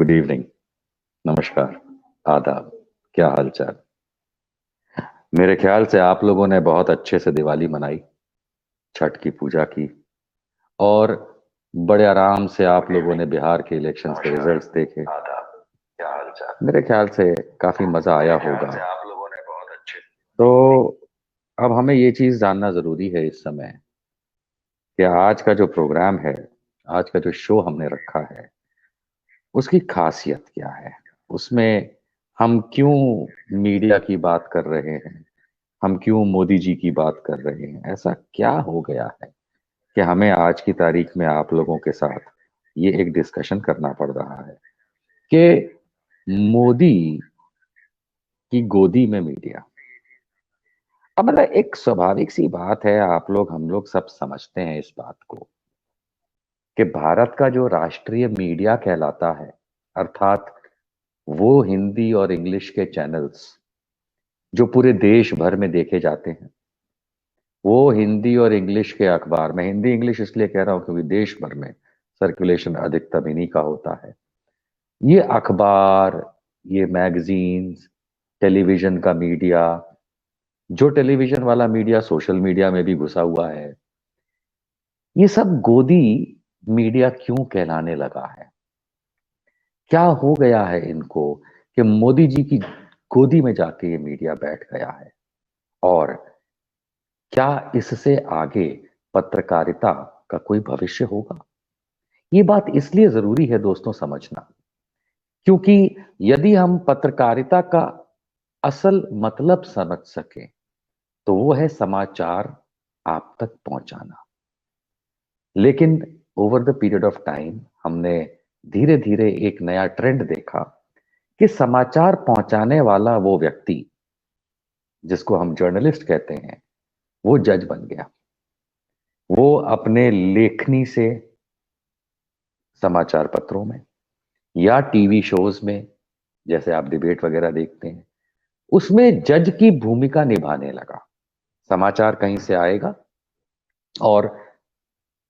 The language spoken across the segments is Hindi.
Good evening. नमस्कार। आदाब। क्या हालचाल? मेरे ख्याल से आप लोगों ने बहुत अच्छे से दिवाली मनाई, छठ की पूजा की, और बड़े आराम से आप लोगों ने बिहार के इलेक्शंस के रिजल्ट्स देखे। आदाब। क्या हालचाल? मेरे ख्याल से काफी मजा आया होगा। आप लोगों ने बहुत अच्छे। तो अब हमें ये चीज जानना जरूरी है इस समय कि आज का जो प्रोग्राम है, आज का जो शो हमने रखा है, उसकी खासियत क्या है। उसमें हम क्यों मीडिया की बात कर रहे हैं, हम क्यों मोदी जी की बात कर रहे हैं, ऐसा क्या हो गया है कि हमें आज की तारीख में आप लोगों के साथ ये एक डिस्कशन करना पड़ रहा है कि मोदी की गोदी में मीडिया। अब मतलब एक स्वाभाविक सी बात है, आप लोग हम लोग सब समझते हैं इस बात को कि भारत का जो राष्ट्रीय मीडिया कहलाता है, अर्थात वो हिंदी और इंग्लिश के चैनल्स जो पूरे देश भर में देखे जाते हैं, वो हिंदी और इंग्लिश के अखबार, मैं हिंदी इंग्लिश इसलिए कह रहा हूं क्योंकि देश भर में सर्कुलेशन अधिकतम इन्हीं का होता है। ये अखबार, ये मैगजीन्स, टेलीविजन का मीडिया, जो टेलीविजन वाला मीडिया सोशल मीडिया में भी घुसा हुआ है, ये सब गोदी मीडिया क्यों कहलाने लगा है? क्या हो गया है इनको कि मोदी जी की गोदी में जाके ये मीडिया बैठ गया है? और क्या इससे आगे पत्रकारिता का कोई भविष्य होगा? ये बात इसलिए जरूरी है दोस्तों समझना, क्योंकि यदि हम पत्रकारिता का असल मतलब समझ सकें तो वो है समाचार आप तक पहुंचाना। लेकिन over the period of time हमने धीरे धीरे एक नया ट्रेंड देखा कि समाचार पहुंचाने वाला वो व्यक्ति जिसको हम जर्नलिस्ट कहते हैं, वो जज बन गया। वो अपने लेखनी से समाचार पत्रों में या टीवी शोज में, जैसे आप डिबेट वगैरह देखते हैं, उसमें जज की भूमिका निभाने लगा। समाचार कहीं से आएगा और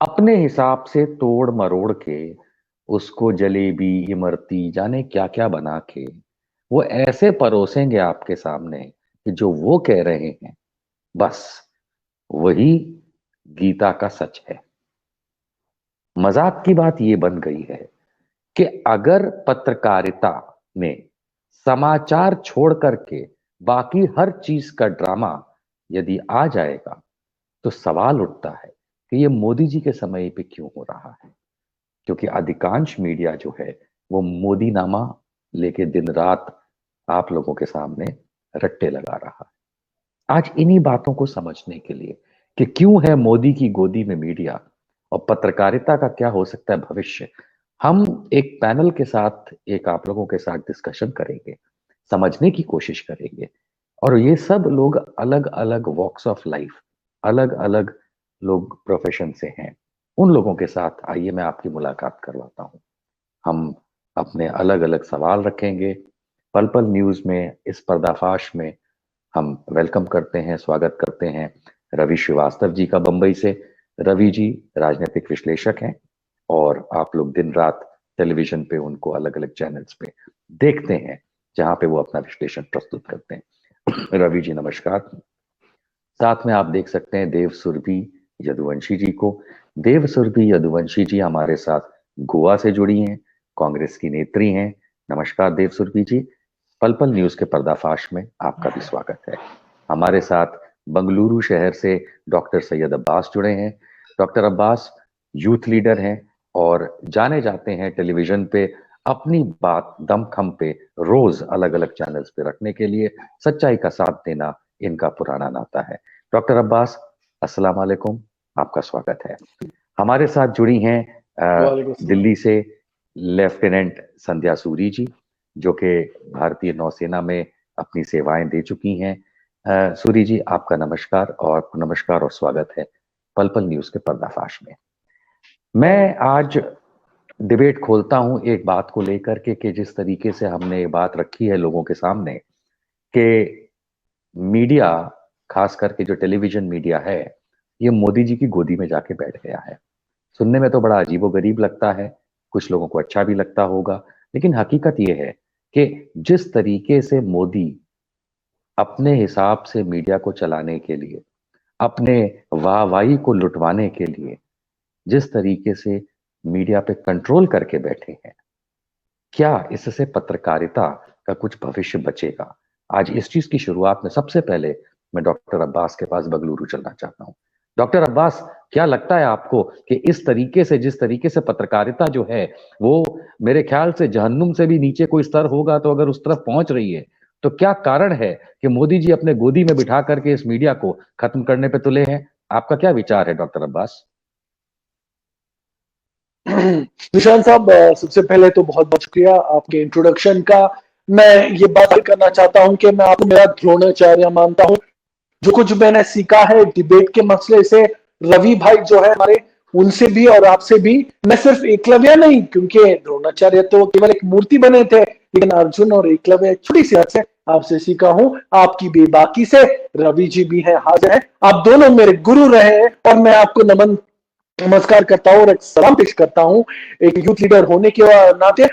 अपने हिसाब से तोड़ मरोड़ के उसको जलेबी, इमरती, जाने क्या क्या बना के वो ऐसे परोसेंगे आपके सामने कि जो वो कह रहे हैं बस वही गीता का सच है। मजाक की बात ये बन गई है कि अगर पत्रकारिता में समाचार छोड़ करके बाकी हर चीज का ड्रामा यदि आ जाएगा तो सवाल उठता है कि ये मोदी जी के समय पे क्यों हो रहा है। क्योंकि अधिकांश मीडिया जो है वो मोदी नामा लेके दिन रात आप लोगों के सामने रट्टे लगा रहा है। आज इन्हीं बातों को समझने के लिए कि क्यों है मोदी की गोदी में मीडिया और पत्रकारिता का क्या हो सकता है भविष्य, हम एक पैनल के साथ, एक आप लोगों के साथ डिस्कशन करेंगे, समझने की कोशिश करेंगे। और ये सब लोग अलग अलग वॉक्स ऑफ लाइफ, अलग अलग लोग प्रोफेशन से हैं। उन लोगों के साथ आइए मैं आपकी मुलाकात करवाता हूं। हम अपने अलग अलग सवाल रखेंगे। पल पल न्यूज में इस पर्दाफाश में हम वेलकम करते हैं, स्वागत करते हैं रवि श्रीवास्तव जी का बंबई से। रवि जी राजनीतिक विश्लेषक हैं और आप लोग दिन रात टेलीविजन पे उनको अलग अलग चैनल्स पे देखते हैं जहां पे वो अपना विश्लेषण प्रस्तुत करते हैं। रवि जी नमस्कार। साथ में आप देख सकते हैं देव सुरभि यदुवंशी जी को। देव सुरभि यदुवंशी जी हमारे साथ गोवा से जुड़ी हैं, कांग्रेस की नेत्री हैं। नमस्कार देव सुरभि जी। पल पल न्यूज के पर्दाफाश में आपका भी स्वागत है। हमारे साथ बंगलुरु शहर से डॉक्टर सैयद अब्बास जुड़े हैं। डॉक्टर अब्बास यूथ लीडर हैं और जाने जाते हैं टेलीविजन पे अपनी बात दमखम पे रोज अलग अलग चैनल्स पे रखने के लिए। सच्चाई का साथ देना इनका पुराना नाता है। डॉक्टर अब्बास अस्सलाम वालेकुम, आपका स्वागत है। हमारे साथ जुड़ी हैं वालेकुम सलाम। दिल्ली से लेफ्टिनेंट संध्या सूरी जी, जो कि भारतीय नौसेना में अपनी सेवाएं दे चुकी हैं। सूरी जी आपका नमस्कार और स्वागत है पल पल न्यूज के पर्दाफाश में। मैं आज डिबेट खोलता हूं एक बात को लेकर के कि जिस तरीके से हमने ये बात रखी है लोगों के सामने कि मीडिया, खास करके जो टेलीविजन मीडिया है, ये मोदी जी की गोदी में जाके बैठ गया है। सुनने में तो बड़ा अजीबोगरीब लगता है, कुछ लोगों को अच्छा भी लगता होगा, लेकिन हकीकत यह है कि जिस तरीके से मोदी अपने हिसाब से मीडिया को चलाने के लिए, अपने वाहवाही को लुटवाने के लिए जिस तरीके से मीडिया पे कंट्रोल करके बैठे हैं, क्या इससे पत्रकारिता का कुछ भविष्य बचेगा? आज इस चीज की शुरुआत में सबसे पहले मैं डॉक्टर अब्बास के पास बंगलुरु चलना चाहता हूं। डॉक्टर अब्बास, क्या लगता है आपको कि इस तरीके से, जिस तरीके से पत्रकारिता जो है वो मेरे ख्याल से जहन्नुम से भी नीचे कोई स्तर होगा, तो अगर उस तरफ पहुंच रही है, तो क्या कारण है कि मोदी जी अपने गोदी में बिठा करके इस मीडिया को खत्म करने पे तुले हैं? आपका क्या विचार है डॉक्टर अब्बास? निशान साहब, सबसे पहले तो बहुत बहुत शुक्रिया आपके इंट्रोडक्शन का। मैं ये बात करना चाहता हूं कि मैं आपको मेरा द्रोणाचार्य मानता हूं। जो कुछ मैंने सीखा है डिबेट के मसले से, रवि भाई जो है हमारे, उनसे भी और आपसे भी। मैं सिर्फ एकलव्य नहीं, क्योंकि द्रोणाचार्य तो केवल एक मूर्ति बने थे, लेकिन अर्जुन और एकलव्य छोटी सी हद से आपसे सीखा हूं। आपकी बेबाकी से रवि जी भी है, हाजिर है। आप दोनों मेरे गुरु रहे हैं और मैं आपको नमन नमस्कार करता हूं और एक सलाम पेश करता हूं एक यूथ लीडर होने के नाते।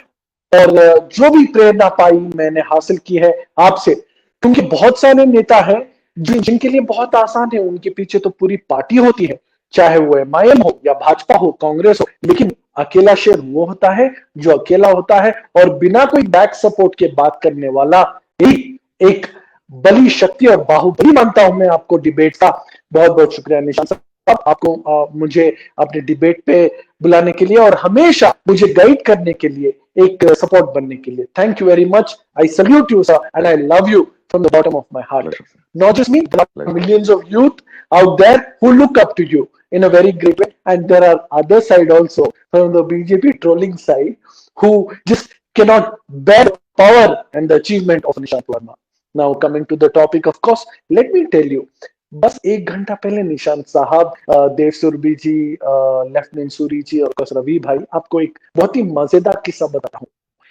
और जो भी प्रेरणा पाई मैंने हासिल की है आपसे, क्योंकि बहुत सारे नेता हैं जिनके लिए बहुत आसान है, उनके पीछे तो पूरी पार्टी होती है, चाहे वो एमआईएम हो या भाजपा हो, कांग्रेस हो। लेकिन अकेला शेर वो होता है जो अकेला होता है और बिना कोई बैक सपोर्ट के बात करने वाला ही एक बली शक्ति और बाहुबली मानता हूं मैं आपको डिबेट का। बहुत बहुत शुक्रिया निशान साहब आपको, मुझे अपने डिबेट पे बुलाने के लिए और हमेशा मुझे गाइड करने के लिए, एक सपोर्ट बनने के लिए। Thank you very much. I salute you sir and I love you from the bottom of my heart. Not just me, there are millions of youth out there who look up to you in a very great way. And there are other side also from the BJP trolling side who just cannot bear the power and the achievement of Nishant Verma. Now coming to the topic, of course, let me tell you, बस एक घंटा पहले निशांत साहब, देव सुरभि जी, लेफ्टिनेंट सूरी जी और रवि भाई, आपको एक बहुत ही मजेदार किस्सा बताता हूँ।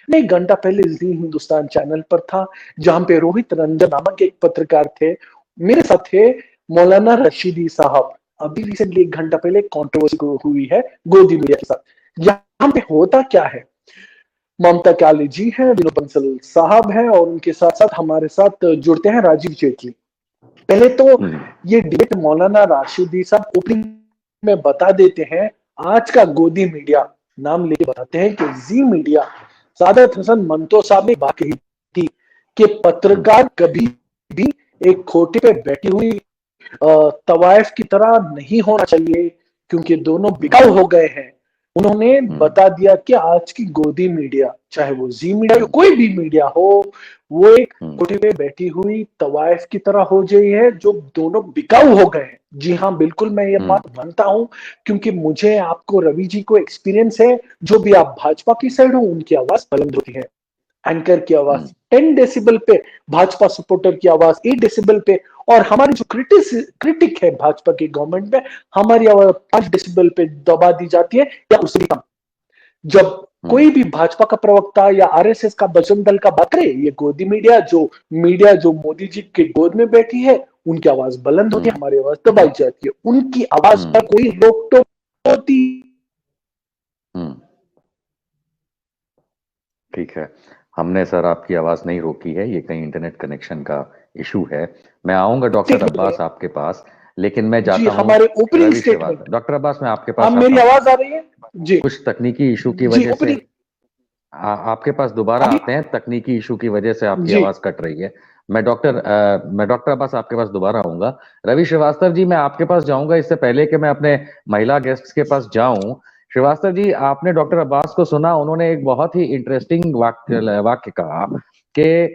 मैं एक घंटा पहले जी हिंदुस्तान चैनल पर था, जहां पे रोहित रंजन नामक एक पत्रकार थे। मेरे साथ थे मौलाना रशीदी साहब। अभी रिसेंटली एक घंटा पहले कंट्रोवर्सी हुई है गोदी मीडिया के साथ। यहाँ पे होता क्या है, ममता काली जी है, विनोद बंसल साहब है और उनके साथ साथ हमारे साथ जुड़ते हैं राजीव जेटली। पहले तो ये डिबेट मौलाना राशिदी साहब ओपनिंग में बता देते हैं, आज का गोदी मीडिया नाम लेके बताते हैं कि जी मीडिया। सादत हसन मंतो साहब ने बात कही थी कि पत्रकार कभी भी एक खोटे पे बैठी हुई तवायफ की तरह नहीं होना चाहिए, क्योंकि दोनों बिकाऊ हो गए हैं। उन्होंने बता दिया कि आज की गोदी मीडिया, चाहे वो जी मीडिया या कोई भी मीडिया हो, वो एक कोठे पे बैठी हुई तवायफ की तरह हो गई है, जो दोनों बिकाऊ हो गए हैं। जी हाँ, बिल्कुल मैं ये बात मानता हूं, क्योंकि मुझे, आपको, रवि जी को एक्सपीरियंस है। जो भी आप भाजपा की साइड हो, उनकी आवाज बुलंद होती है। एंकर की आवाज 10 डेसिबल पे, भाजपा सपोर्टर की आवाज 8 डेसिबल पे, और हमारे जो क्रिटिक है भाजपा की गवर्नमेंट में, हमारी आवाज 5 डेसिबल पे दबा दी जाती है या उससे भी कम। जब कोई भी भाजपा का प्रवक्ता या आरएसएस का बजरंग दल का बात करे, ये गोदी मीडिया जो मोदी जी के गोद में बैठी है, उनकी आवाज बुलंद होती है, हमारी आवाज दबाई जाती है। उनकी आवाज पर कोई रोक टोक होती। ठीक है, हमने सर आपकी आवाज नहीं रोकी है, ये कहीं इंटरनेट कनेक्शन का इशू है। मैं आऊंगा डॉक्टर अब्बास आपके पास, लेकिन मैं जाता हूं हमारे ओपनिंग स्टेटमेंट। डॉक्टर अब्बास मैं आपके पास मेरी आवाज आ रही है जी? कुछ तकनीकी इशू की वजह से आपके पास दोबारा आते हैं। तकनीकी इशू की वजह से आपकी आवाज कट रही है। मैं डॉक्टर अब्बास आपके पास दोबारा आऊंगा। रवि श्रीवास्तव जी, मैं आपके पास जाऊंगा, इससे पहले कि मैं अपने महिला गेस्ट्स के पास जाऊं। श्रीवास्तव जी, आपने डॉक्टर अब्बास को सुना, उन्होंने एक बहुत ही इंटरेस्टिंग वाक्य कहा कि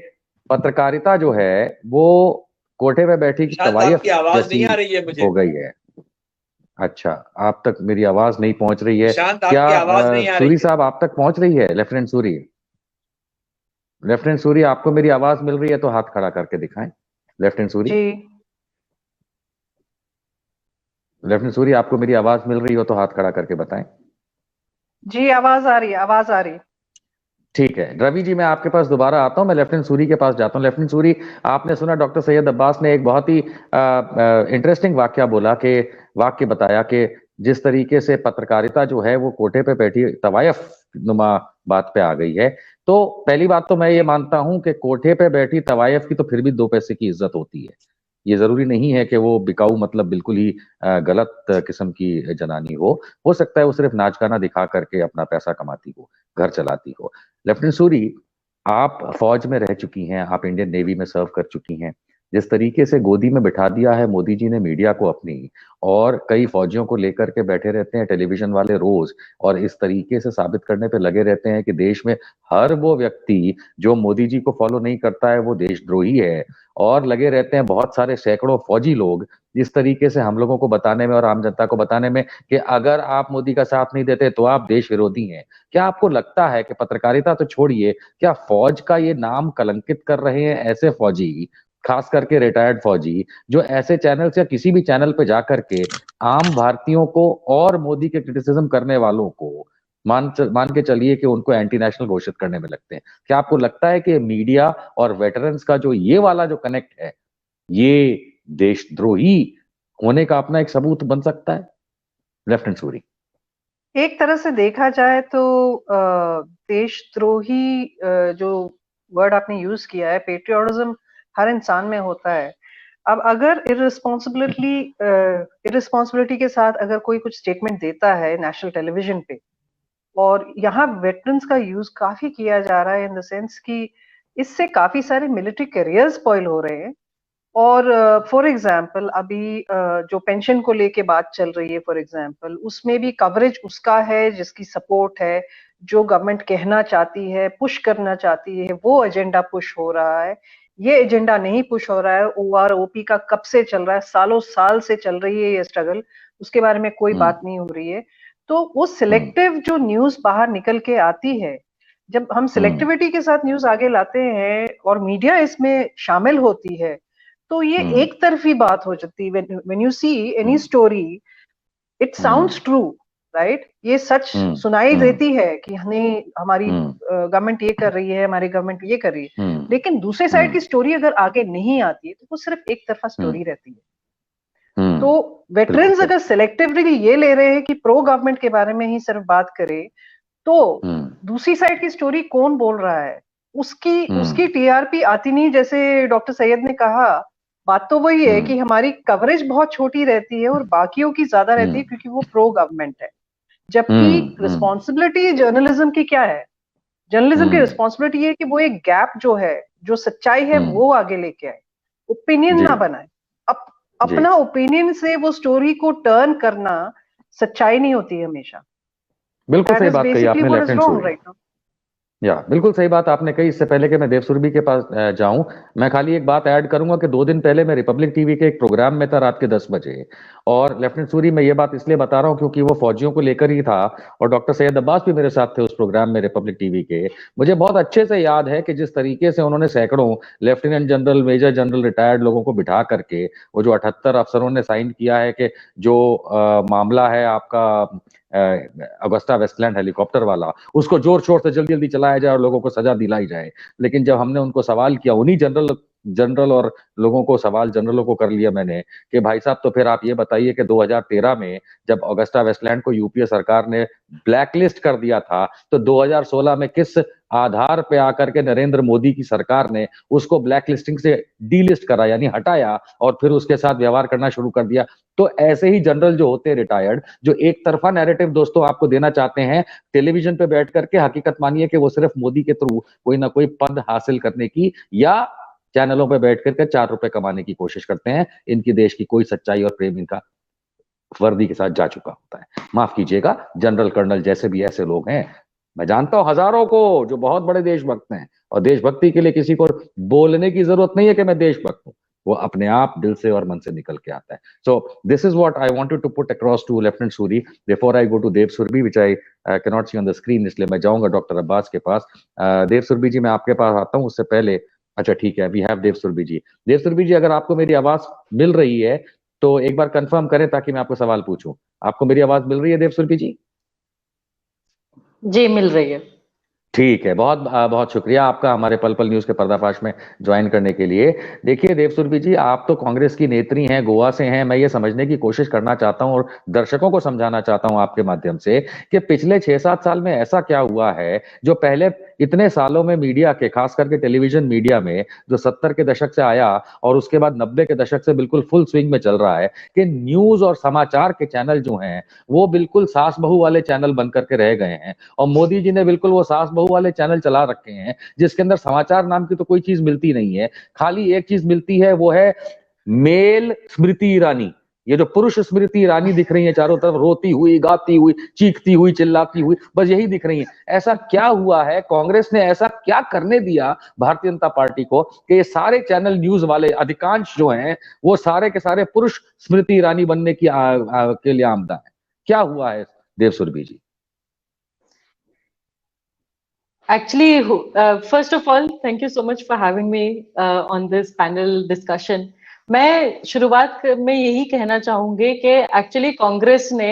पत्रकारिता जो है वो कोठे पे बैठी तवायफ जैसी हो गई है। अच्छा, आप तक मेरी आवाज नहीं पहुंच रही है क्या? सूरी साहब आप तक पहुंच रही है? लेफ्टिनेंट सूरी, आपको मेरी आवाज मिल रही है तो हाथ खड़ा करके दिखाएं। लेफ्टिनेंट सूरी, आपको मेरी आवाज मिल रही हो तो हाथ खड़ा करके बताएं। जी, आवाज आ रही है। ठीक है रवि जी, मैं आपके पास दोबारा आता हूं। मैं लेफ्टिनेंट सूरी के पास जाता हूं। लेफ्टिनेंट सूरी, आपने सुना डॉक्टर सैयद अब्बास ने एक बहुत ही इंटरेस्टिंग वाक्य बताया कि जिस तरीके से पत्रकारिता जो है वो कोठे पे बैठी तवायफ नुमा बात पे आ गई है। तो पहली बात तो मैं ये मानता हूं कि कोठे पे बैठी तवायफ की तो फिर भी 2 पैसे की इज्जत होती है। ये जरूरी नहीं है कि वो बिकाऊ, मतलब बिल्कुल ही गलत किस्म की जनानी हो सकता है वो सिर्फ नाच गाना दिखा करके अपना पैसा कमाती हो, घर चलाती हो। लेफ्टिनेंट सूरी, आप फौज में रह चुकी हैं, आप इंडियन नेवी में सर्व कर चुकी हैं। जिस तरीके से गोदी में बिठा दिया है मोदी जी ने मीडिया को अपनी, और कई फौजियों को लेकर के बैठे रहते हैं टेलीविजन वाले रोज, और इस तरीके से साबित करने पे लगे रहते हैं कि देश में हर वो व्यक्ति जो मोदी जी को फॉलो नहीं करता है वो देशद्रोही है। और लगे रहते हैं बहुत सारे सैकड़ों फौजी लोग जिस तरीके से हम लोगों को बताने में और आम जनता को बताने में कि अगर आप मोदी का साथ नहीं देते तो आप देश विरोधी हैं। क्या आपको लगता है कि पत्रकारिता तो छोड़िए, क्या फौज का ये नाम कलंकित कर रहे हैं ऐसे फौजी, खास करके रिटायर्ड फौजी, जो ऐसे चैनल या किसी भी चैनल पे जाकर के आम भारतीयों को और मोदी के क्रिटिसिज्म करने वालों को मान के चलिए कि उनको एंटी नेशनल घोषित करने में लगते हैं? क्या आपको लगता है कि मीडिया और वेटरन्स का जो ये वाला जो कनेक्ट है, ये देशद्रोही होने का अपना एक सबूत बन सकता है? लेफ्टिनेंट सूरी। एक तरह से देखा जाए तो देशद्रोही जो वर्ड आपने यूज किया है, पेट्रियोटिज्म हर इंसान में होता है। अब अगर इररिस्पॉन्सिबिलिटी के साथ अगर कोई कुछ स्टेटमेंट देता है नेशनल टेलीविजन पे, और यहाँ वेटरन्स का यूज काफी किया जा रहा है इन द सेंस कि इससे काफी सारे मिलिट्री करियर स्पॉइल हो रहे हैं। और फॉर एग्जाम्पल अभी जो पेंशन को लेके बात चल रही है, फॉर एग्जाम्पल उसमें भी कवरेज उसका है जिसकी सपोर्ट है, जो गवर्नमेंट कहना चाहती है, पुश करना चाहती है, वो एजेंडा पुश हो रहा है। ये एजेंडा नहीं पुश हो रहा है। ओआरओपी का कब से चल रहा है, सालों साल से चल रही है ये स्ट्रगल, उसके बारे में कोई बात नहीं हो रही है। तो वो सिलेक्टिव जो न्यूज बाहर निकल के आती है, जब हम सिलेक्टिविटी के साथ न्यूज आगे लाते हैं और मीडिया इसमें शामिल होती है, तो ये एक तरफी बात हो जाती है। When you see any story, it sounds true, right? ये सच सुनाई देती है कि हमें हमारी गवर्नमेंट ये कर रही है, हमारी गवर्नमेंट ये कर रही है, लेकिन दूसरे साइड की स्टोरी अगर आगे नहीं आती है तो वो सिर्फ एक तरफा स्टोरी रहती है। तो वेटरन्स अगर सिलेक्टिवली ये ले रहे हैं कि प्रो गवर्नमेंट के बारे में ही सिर्फ बात करें, तो दूसरी साइड की स्टोरी कौन बोल रहा है, उसकी टीआरपी आती नहीं। जैसे डॉक्टर सैयद ने कहा, बात तो वही है कि हमारी कवरेज बहुत छोटी रहती है और बाकियों की ज्यादा रहती है क्योंकि वो प्रो गवर्नमेंट है। जबकि रिस्पॉन्सिबिलिटी जर्नलिज्म की क्या है? जर्नलिज्म की रिस्पॉन्सिबिलिटी है कि वो एक गैप जो है, जो सच्चाई है, वो आगे लेके आए, ओपिनियन ना बनाए। अपना ओपिनियन से वो स्टोरी को टर्न करना सच्चाई नहीं होती हमेशा। बिल्कुल सही बात कही आपने लेफ्टिनेंट सूरी। बिल्कुल सही बात आपने कही। इससे पहले कि मैं देव सुरभि के पास जाऊं, मैं खाली एक बात ऐड करूंगा कि 2 दिन पहले मैं रिपब्लिक टीवी के एक प्रोग्राम में था रात के 10 बजे, और लेफ्टिनेंट सूरी मैं ये बात इसलिए बता रहा हूं क्योंकि वो फौजियों को लेकर ही था, और डॉक्टर सैयद अब्बास भी मेरे साथ थे उस प्रोग्राम में रिपब्लिक टीवी के। मुझे बहुत अच्छे से याद है कि जिस तरीके से उन्होंने सैकड़ों lieutenant general, major general, retired लोगों को बिठा करके वो जो 78 अफसरों ने साइन किया है कि जो मामला है आपका अगस्ता वेस्टलैंड हेलीकॉप्टर वाला, उसको जोर शोर से जल्दी जल्दी चलाया जाए और लोगों को सजा दिलाई जाए। लेकिन जब हमने उनको सवाल किया, उन्हीं जनरल और लोगों को सवाल, जनरलों को कर लिया मैंने कि भाई साहब तो फिर आप ये बताइए कि 2013 में जब अगस्ता वेस्टलैंड को यूपीए सरकार ने ब्लैकलिस्ट कर दिया था, तो 2016 में किस आधार पे आकर के नरेंद्र मोदी की सरकार ने उसको ब्लैकलिस्टिंग से डीलिस्ट करा, यानी हटाया, और फिर उसके साथ व्यवहार करना शुरू कर दिया। तो ऐसे ही जनरल जो होते हैं रिटायर्ड, जो एक तरफा नैरेटिव दोस्तों आपको देना चाहते हैं, टेलीविजन पे बैठ करके हकीकत मानिए कि वो सिर्फ मोदी के थ्रू कोई ना कोई पद हासिल करने की या चैनलों पे बैठ करके 4 रुपए कमाने की कोशिश करते हैं। इनकी देश की कोई सच्चाई और प्रेम इनका वर्दी के साथ जा चुका होता है। माफ कीजिएगा, जनरल कर्नल जैसे भी ऐसे लोग हैं, मैं जानता हूं हजारों को जो बहुत बड़े देशभक्त हैं, और देशभक्ति के लिए किसी को बोलने की जरूरत नहीं है कि मैं देशभक्त हूं, वो अपने आप दिल से और मन से निकल के आता है। So this is what I wanted to put across to lieutenant Suri before I go to Dev Surabhi, which I can not see on the screen, इसलिए मैं जाऊंगा डॉक्टर अब्बास के पास। देव सुरभि जी, मैं आपके पास आता हूं, उससे पहले अच्छा ठीक है, वी हैव देव सुरभि जी। देव सुरभि जी, अगर आपको मेरी आवाज मिल रही है तो एक बार कंफर्म करें ताकि मैं आपको सवाल पूछूं। आपको मेरी आवाज मिल रही है देव सुरभि जी? जी मिल रही है। ठीक है, बहुत बहुत शुक्रिया आपका हमारे पल पल न्यूज के पर्दाफाश में ज्वाइन करने के लिए। देखिए देवसुरभि जी, आप तो कांग्रेस की नेत्री हैं, गोवा से हैं। मैं ये समझने की कोशिश करना चाहता हूं और दर्शकों को समझाना चाहता हूं आपके माध्यम से कि पिछले 6-7 साल में ऐसा क्या हुआ है जो पहले इतने सालों में मीडिया के, खास करके टेलीविजन मीडिया में, जो 70 के दशक से आया और उसके बाद 90 के दशक से बिल्कुल फुल स्विंग में चल रहा है, कि न्यूज और समाचार के चैनल जो हैं वो बिल्कुल सास बहू वाले चैनल बन करके रह गए हैं। और मोदी जी ने बिल्कुल वो सास बहू वाले चैनल चला रखे हैं जिसके अंदर समाचार नाम की तो कोई चीज मिलती नहीं है। खाली एक चीज मिलती है, वो है मेल स्मृति ईरानी। ये जो पुरुष स्मृति ईरानी दिख रही है चारों तरफ, रोती हुई, गाती हुई, चीखती हुई, चिल्लाती हुई, बस यही दिख रही है। ऐसा क्या हुआ है, कांग्रेस ने ऐसा क्या करने दिया भारतीय जनता पार्टी को कि ये सारे चैनल न्यूज वाले अधिकांश जो हैं वो सारे के सारे पुरुष स्मृति ईरानी बनने की के लिए आमदा है? क्या हुआ है देवसुरभि जी? Actually, first of all, thank you so much for having me on this panel discussion. मैं शुरुआत में यही कहना चाहूंगी कि एक्चुअली कांग्रेस ने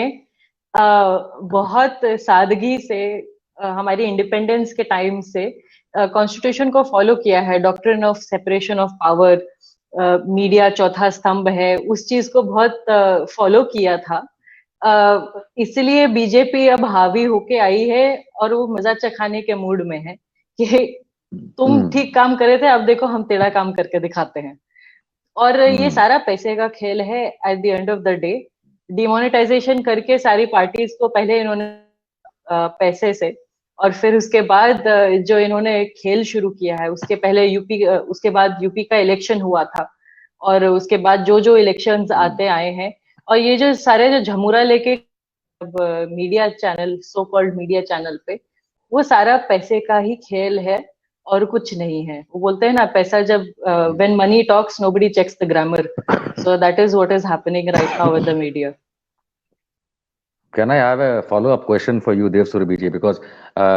बहुत सादगी से हमारी इंडिपेंडेंस के टाइम से कॉन्स्टिट्यूशन को फॉलो किया है। Doctrine of separation of power, media चौथा स्तंभ है, उस चीज को बहुत फॉलो किया था। इसलिए बीजेपी अब हावी होके आई है और वो मजा चखाने के मूड में है कि तुम ठीक काम करे थे, अब देखो हम तेरा काम करके दिखाते हैं। और ये सारा पैसे का खेल है। At the end of the day demonetisation करके सारी पार्टीज को पहले इन्होंने पैसे से, और फिर उसके बाद जो इन्होंने खेल शुरू किया है, उसके पहले यूपी, उसके बाद यूपी का इलेक्शन हुआ था, और उसके बाद जो जो इलेक्शंस आते आए हैं, और ये जो सारे जो झमुरा लेके media channel, so called media channel पे, वो सारा पैसे का ही खेल है और कुछ नहीं है। वो बोलते हैं ना, पैसा जब when money talks nobody checks the grammar, so that is what is happening right now with the media. Can I have a follow-up question for you, Devsurabhi ji? Because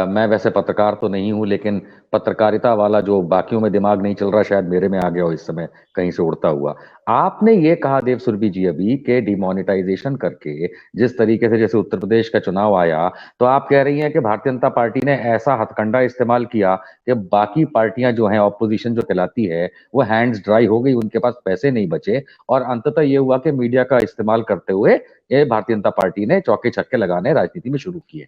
मैं वैसे पत्रकार तो नहीं हूं, लेकिन पत्रकारिता वाला जो बाकियों में दिमाग नहीं चल रहा शायद मेरे में आ गया हो इस समय कहीं से उड़ता हुआ। आपने ये कहा देवसुरभि जी अभी कि डिमोनेटाइजेशन करके, जिस तरीके से जैसे उत्तर प्रदेश का चुनाव आया, तो आप कह रही हैं कि भारतीय जनता पार्टी ने ऐसा हथकंडा इस्तेमाल किया कि बाकी पार्टियां जो हैं, ऑपोजिशन जो कहलाती है, वो हैंड्स ड्राई हो गई, उनके पास पैसे नहीं बचे, और अंततः ये हुआ कि मीडिया का इस्तेमाल करते हुए ये भारतीय जनता पार्टी ने चौके छक्के लगाने राजनीति में शुरू किए।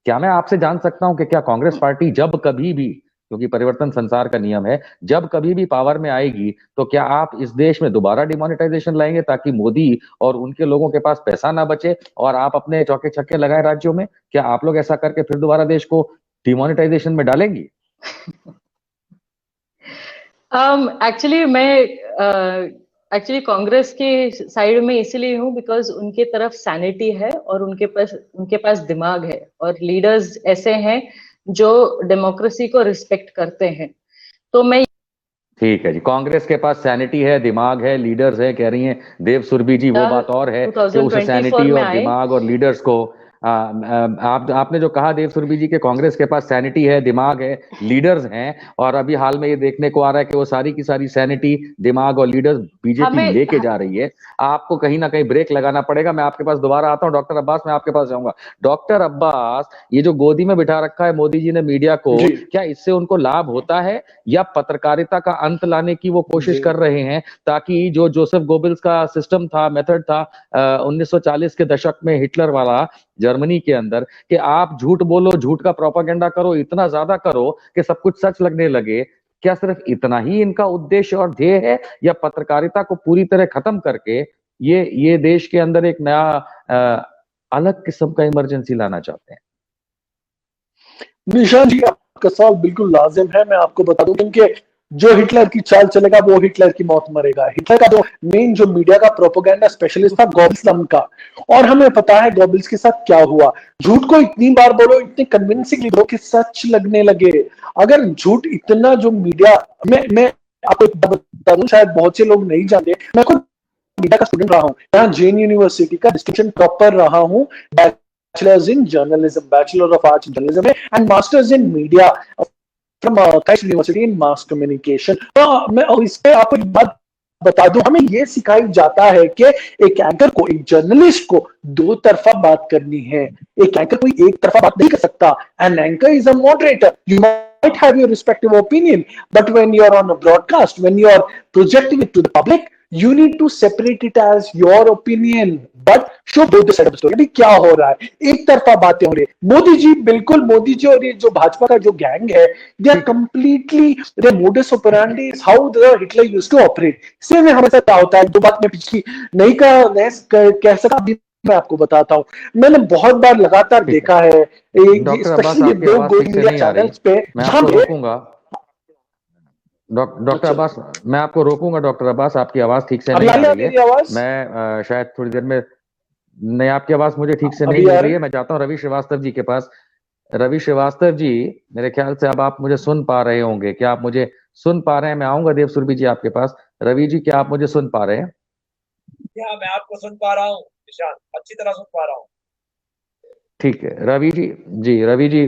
क्या मैं आपसे जान सकता हूं कि क्या कांग्रेस पार्टी जब कभी भी, क्योंकि परिवर्तन संसार का नियम है, जब कभी भी पावर में आएगी, तो क्या आप इस देश में दोबारा डिमोनेटाइजेशन लाएंगे ताकि मोदी और उनके लोगों के पास पैसा ना बचे और आप अपने चौके छक्के लगाए राज्यों में? क्या आप लोग ऐसा करके फिर दोबारा देश को डिमोनेटाइजेशन में डालेंगी? एक्चुअली मैं एक्चुअली कांग्रेस के साइड में इसलिए हूँ बिकॉज उनके तरफ सैनिटी है और उनके पास दिमाग है, और लीडर्स ऐसे हैं जो डेमोक्रेसी को रिस्पेक्ट करते हैं। तो मैं ठीक है जी, कांग्रेस के पास सैनिटी है, दिमाग है, लीडर्स है, कह रही हैं देवसुरभि जी। वो बात और है कि उस सैनिटी और दिमाग और लीडर्स को आपने जो कहा देवसुरभि जी के कांग्रेस के पास सैनिटी है, दिमाग है, लीडर्स हैं, और अभी हाल में ये देखने को आ रहा है कि वो सारी की सारी सैनिटी, दिमाग और लीडर्स बीजेपी लेके जा रही है। आपको कहीं ना कहीं ब्रेक लगाना पड़ेगा। मैं आपके पास दोबारा आता हूं डॉक्टर अब्बास, मैं आपके पास जाऊंगा। डॉक्टर अब्बास, ये जो गोदी में बिठा रखा है मोदी जी ने मीडिया को, क्या इससे उनको लाभ होता है, या पत्रकारिता का अंत लाने की वो कोशिश कर रहे हैं, ताकि जो जोसेफ गोबेल्स का सिस्टम था, मेथड था 1940 के दशक में हिटलर वाला जर्मनी के अंदर, कि आप झूठ बोलो, झूठ का प्रोपागेंडा करो, इतना ज्यादा करो कि सब कुछ सच लगने लगे, क्या सिर्फ इतना ही इनका उद्देश्य और ध्येय है, या पत्रकारिता को पूरी तरह खत्म करके ये देश के अंदर एक नया अलग किस्म का इमरजेंसी लाना चाहते हैं? निशान जी, आपका सवाल बिल्कुल लाजिम है। मैं आपको बता दूं कि जो हिटलर की चाल चलेगा वो हिटलर की मौत मरेगा। हिटलर का जो मेन जो मीडिया का प्रोपेगेंडा स्पेशलिस्ट था गोबल्स नाम का, और हमें पता है गोबल्स के साथ क्या हुआ। झूठ को इतनी बार बोलो, इतने कन्विंसिंगली बोलो कि सच लगने लगे। अगर झूठ इतना जो मीडिया, मैं आपको बता दूं, शायद बहुत से लोग नहीं जानते, मैं खुद मीडिया का स्टूडेंट रहा हूँ, यहाँ जैन यूनिवर्सिटी का डिस्टिंक्शन टॉपर रहा हूँ, bachelors in journalism, bachelor of arts in journalism and masters in media from Christ university in mass communication. मैं इस पे आपको एक बात बता दूं, हमें यह सिखाई जाता है कि एक एंकर को, एक जर्नलिस्ट को दो तरफा बात करनी है। एक एंकर कोई एक तरफा बात नहीं कर सकता। An anchor is a moderator. You might have your respective opinion, but when you are on a broadcast, when you are projecting it to the public, you need to separate it as your opinion, but show both the side of the story। क्या हो रहा है, एक तरफा बातें हो रही है। मोदी जी, बिल्कुल मोदी जी और ये जो भाजपा का जो गैंग है, they are completely, their modus operandi is how the Hitler used to operate। Same हमेशा क्या होता है, जो बात मैं पिछली नहीं कह सका, अभी मैं आपको बताता हूं। मैंने बहुत बार लगातार देखा है, डॉक्टर अब्बास स्पेशली आपकी दो आवाज गो ठीक से इंडिया नहीं आ रही, चैनल्स पे, मैं जहां आपको पे रोकूंगा। डॉक्टर अब्बास, मैं आपको रोकूंगा। डॉक्टर अब्बास, आपकी आवाज ठीक से नहीं आ रही है। मेरी आवाज मैं शायद थोड़ी देर में, नहीं, आपकी आवाज मुझे ठीक से नहीं अभी मिल आ रही रही? है। मैं जाता हूँ रवि श्रीवास्तव जी के पास। रवि श्रीवास्तव जी, मेरे ख्याल से अब आप मुझे सुन पा रहे होंगे। क्या आप मुझे सुन पा रहे हैं? मैं आऊंगा देव सुरभि जी आपके पास। रवि जी, क्या आप मुझे सुन पा रहे हैं? क्या मैं आपको सुन पा रहा हूँ निशांत, अच्छी तरह सुन पा रहा हूँ। ठीक है रवि जी। जी रवि जी,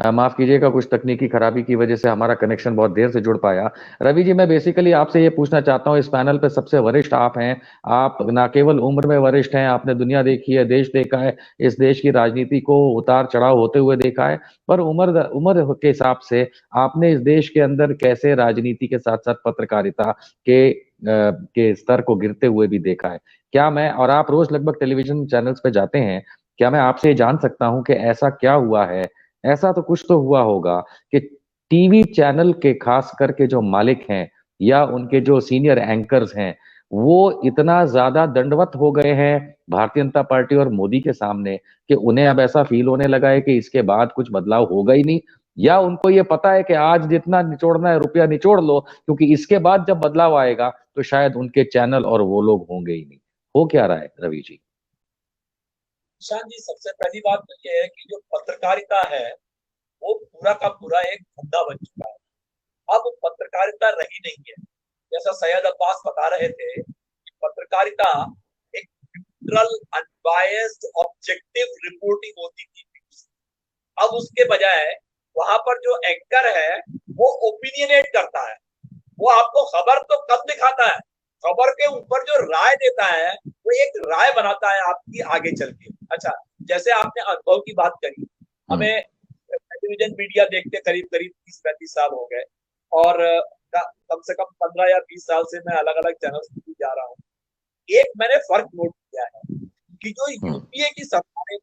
माफ कीजिएगा, कुछ तकनीकी खराबी की वजह से हमारा कनेक्शन बहुत देर से जुड़ पाया। रवि जी, मैं बेसिकली आपसे ये पूछना चाहता हूँ, इस पैनल पे सबसे वरिष्ठ आप हैं। आप ना केवल उम्र में वरिष्ठ हैं, आपने दुनिया देखी है, देश देखा है, इस देश की राजनीति को उतार चढ़ाव होते हुए देखा है। पर उम्र के हिसाब से आपने इस देश के अंदर कैसे राजनीति के साथ साथ पत्रकारिता के स्तर को गिरते हुए भी देखा है। क्या मैं, और आप रोज लगभग टेलीविजन चैनल्स पे जाते हैं, क्या मैं आपसे जान सकता हूं कि ऐसा क्या हुआ है? ऐसा तो कुछ तो हुआ होगा कि टीवी चैनल के खास करके जो मालिक हैं या उनके जो सीनियर एंकर्स हैं, वो इतना ज्यादा दंडवत हो गए हैं भारतीय जनता पार्टी और मोदी के सामने कि उन्हें अब ऐसा फील होने लगा है कि इसके बाद कुछ बदलाव होगा ही नहीं। या उनको ये पता है कि आज जितना निचोड़ना है रुपया निचोड़ लो, क्योंकि इसके बाद जब बदलाव आएगा तो शायद उनके चैनल और वो लोग होंगे ही नहीं। हो क्या रहा है रवि जी? निशांत जी, सबसे पहली बात तो ये है कि जो पत्रकारिता है वो पूरा का पूरा एक धंधा बन चुका है। अब पत्रकारिता रही नहीं है। जैसा सैयद अब्बास बता रहे थे कि पत्रकारिता एक न्यूट्रल, अनबायस्ड, ऑब्जेक्टिव रिपोर्टिंग होती थी। अब उसके बजाय वहां पर जो एंकर है वो ओपिनियनेट करता है। वो आपको खबर तो कम दिखाता है, खबर के ऊपर जो राय देता है वो एक राय बनाता है आपकी आगे चल के। अच्छा, जैसे आपने अनुभव की बात करी, हमें टेलीविजन मीडिया देखते करीब करीब 30-35 साल हो गए, और कम से कम 15 या 20 साल से मैं अलग अलग चैनल्स पे जा रहा हूँ। एक मैंने फर्क नोट किया है कि जो यूपीए की सरकारें,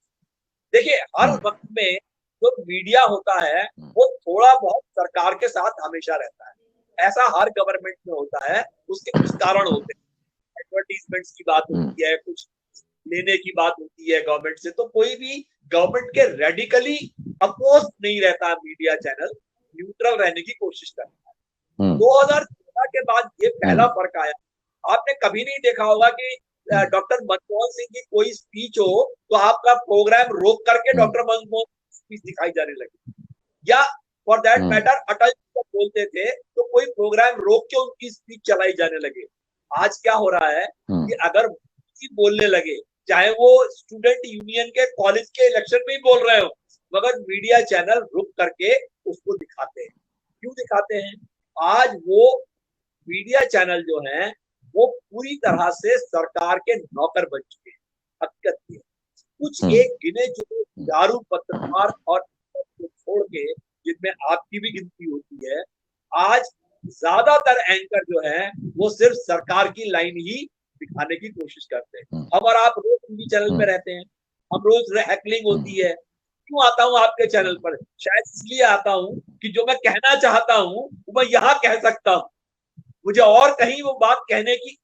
देखिए हर वक्त में जो मीडिया होता है वो थोड़ा बहुत सरकार के साथ हमेशा रहता है। ऐसा हर गवर्नमेंट में होता है, उसके कुछ कारण होते हैं। एडवर्टीजमेंट्स की बात होती है, कुछ लेने की बात होती है गवर्नमेंट से, तो कोई भी गवर्नमेंट के रेडिकली अपोज नहीं रहता। मीडिया चैनल न्यूट्रल रहने की कोशिश करता है। 2014 के बाद ये पहला फर्क आया। आपने कभी नहीं देखा होगा कि डॉक्टर मनमोहन सिंह की कोई स्पीच हो तो आपका प्रोग्राम रोक करके डॉक्टर मनमोहन स्पीच दिखाई जाने लगी, या for that matter Atal ji जब बोलते थे तो कोई प्रोग्राम रोक के उनकी स्पीच चलाई जाने लगे। आज क्या हो रहा है कि अगर बोलने लगे, चाहे वो स्टूडेंट यूनियन के कॉलेज के इलेक्शन में ही बोल रहे हो, मगर मीडिया चैनल रुक करके उसको दिखाते हैं। क्यों दिखाते हैं? आज वो मीडिया चैनल जो है वो पूरी तरह से सरकार के नौकर बन चुके हैं। हकीकत ये कुछ एक गिने चुने दारू पत्रकार और छोड़ के, जिनमें आपकी भी गिनती होती है, आज ज्यादातर एंकर जो है वो सिर्फ सरकार की लाइन ही दिखाने की कोशिश करते हैं। हम और आप रोज टीवी चैनल पे रहते हैं, हम रोज हैकलिंग होती है। क्यों आता हूँ आपके चैनल पर? शायद इसलिए आता हूँ कि जो मैं कहना चाहता हूँ वो मैं यहाँ कह सकता हूँ, मुझे और कहीं वो बात कहने की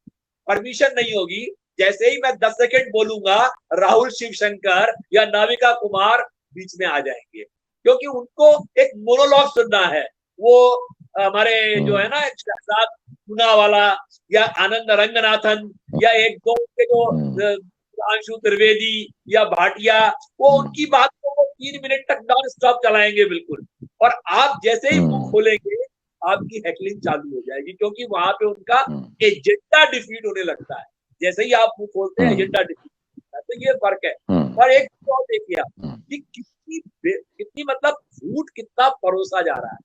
परमिशन नहीं होगी। जैसे ही मैं 10 सेकंड बोलूंगा, राहुल शिवशंकर या नाविका कुमार बीच में आ जाएंगे, क्योंकि उनको एक मोनोलॉग सुनना है। वो हमारे जो है ना शहजाद पूनावाला या आनंद रंगनाथन या एक दो के जो अंशु त्रिवेदी या भाटिया, वो उनकी बात को वो 3 मिनट तक नॉन स्टॉप चलाएंगे बिल्कुल। और आप जैसे ही मुंह खोलेंगे आपकी हैकलिंग चालू हो जाएगी, क्योंकि वहां पे उनका एजेंडा डिफीट होने लगता है। जैसे ही आप मुंह खोलते हैं एजेंडा डिफीट होता है। तो ये फर्क है। और एक और देखिए आप कि कितनी मतलब झूठ कितना परोसा जा रहा है।